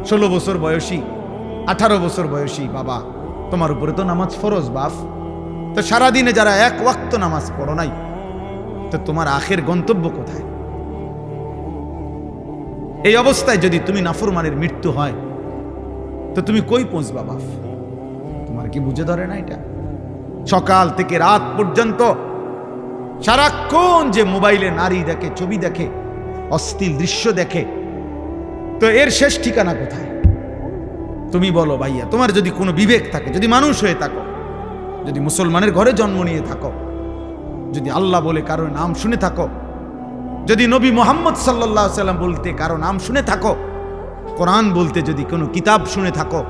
16 বছর বয়সী, 18 বছর বয়সী বাবা, তোমার উপরে তো নামাজ ফরজ বাপ। তো সারাদিনে যারা এক ওয়াক্ত নামাজ পড়ো নাই, তো তোমার আখের গন্তব্য কোথায়? এই অবস্থায় যদি তুমি নাফরমানের মৃত্যু হয়, তো তুমি কই পৌঁছবা বাপ? তোমার কি বুঝে ধরে না এটা? সকাল থেকে রাত পর্যন্ত সারাক্ষণ যে মোবাইলে নারী দেখে, ছবি দেখে, অশ্লীল দৃশ্য দেখে, তো এর শেষ ঠিকানা কোথায়? তুমি বলো ভাইয়া, তোমার যদি কোনো বিবেক থাকে, যদি মানুষ হয়ে থাকো, যদি মুসলমানের ঘরে জন্ম নিয়ে থাকো, যদি আল্লাহ বলে কারো নাম শুনে থাকো, যদি নবী মুহাম্মদ সাল্লাল্লাহু আলাইহি সাল্লাম বলতে কারো নাম শুনে থাকো, কোরআন বলতে যদি কোনো কিতাব শুনে থাকো,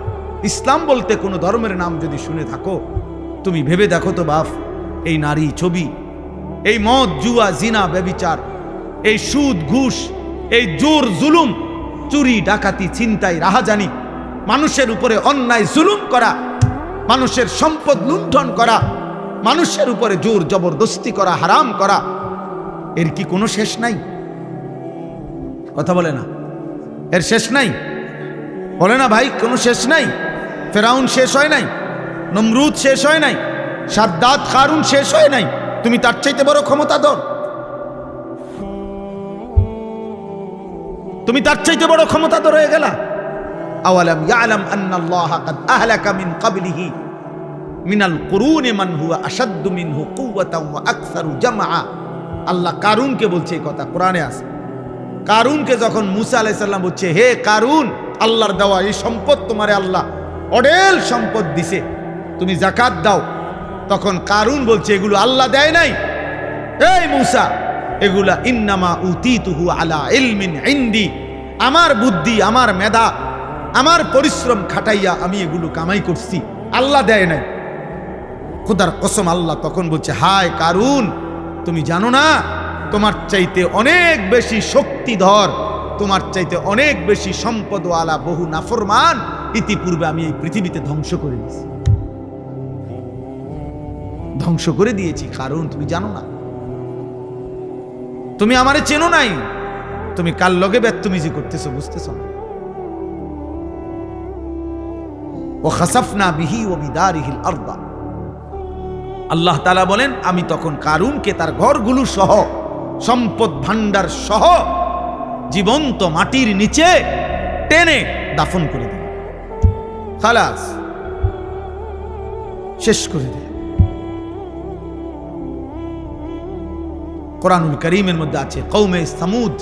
ইসলাম বলতে কোনো ধর্মের নাম যদি শুনে থাকো, তুমি ভেবে দেখো তো বাপ, এই নারী, ছবি, এই মদ, জুয়া, জিনা, ব্যভিচার, এই সুদ, ঘুষ, এই জোর জুলুম, চুরি, ডাকাতি, ছিনতাই, রাহাজানি, মানুষের উপরে অন্যায় জুলুম করা, মানুষের সম্পদ লুণ্ঠন করা, মানুষের উপরে জোর জবরদস্তি করা, হারাম করা, এর কি কোনো শেষ নাই? কথা বলে না, এর শেষ নাই? বলে না ভাই, কোনো শেষ নাই? ফেরাউন শেষ হয় নাই, নমরুদ শেষ হয় নাই, সাদ্দাত, কারুন শেষ হয় নাই। তুমি তার চাইতে বড় ক্ষমতাধর, তুমি তার চাইতে বড় ক্ষমতাধর হয়ে গেলা। আওয়ালাম ইয়ালাম আন্নাল্লাহা কাদ আহলাকা মিন ক্বাবলিহি মিনাল কুরুনি মান হুয়া আশাদ্দু মিনহু কুওয়াতান ওয়া আকসারু জামআ। আল্লাহ কারুনকে বলছে এই কথা, কোরআনে আছে। কারুনকে যখন মুসা আলাইহিস সালাম বলছে, হে কারুন, আল্লাহর দেওয়া এই সম্পদ তোমারে আল্লাহ অঢেল সম্পদ দিছে, তুমি যাকাত দাও। তখন কারুন বলছে, এগুলো আল্লাহ দেয় নাই, এই মুসা, এগুলা ইন্নামা উতিতুহু আলা ইলমিন ইনদি, আমার বুদ্ধি, আমার মেধা, আমার পরিশ্রম খাটাইয়া আমি এগুলো কামাই করছি, আল্লাহ দেয় নাই। খোদার কসম, আল্লাহ তখন বলছে, হায় কারুন, তুমি জানো না তোমার চাইতে অনেক বেশি শক্তিধর, তোমার চাইতে অনেক বেশি সম্পদওয়ালা বহু নাফরমান ইতিপূর্বে আমি এই পৃথিবীতে ধ্বংস করে দিয়েছি, ধ্বংস করে দিয়েছি। কারণ তুমি জানো না, তুমি আমারে চেনো নাই, তুমি কার লগে বেত্তমিজি করতেছো বুঝতেছো না। ও খাসাফনা বিহি ও বিদারিহিল আরদা, আল্লাহ তাআলা বলেন, আমি তখন কারুনকে তার ঘরগুলো সহ, সম্পদ ভান্ডার সহ জীবন্ত মাটির নিচে টেনে দাফন করে দিল, খালাস, শেষ করে দিল। কোরআনুল কারীমের মধ্যে আছে, কওমে সামুদ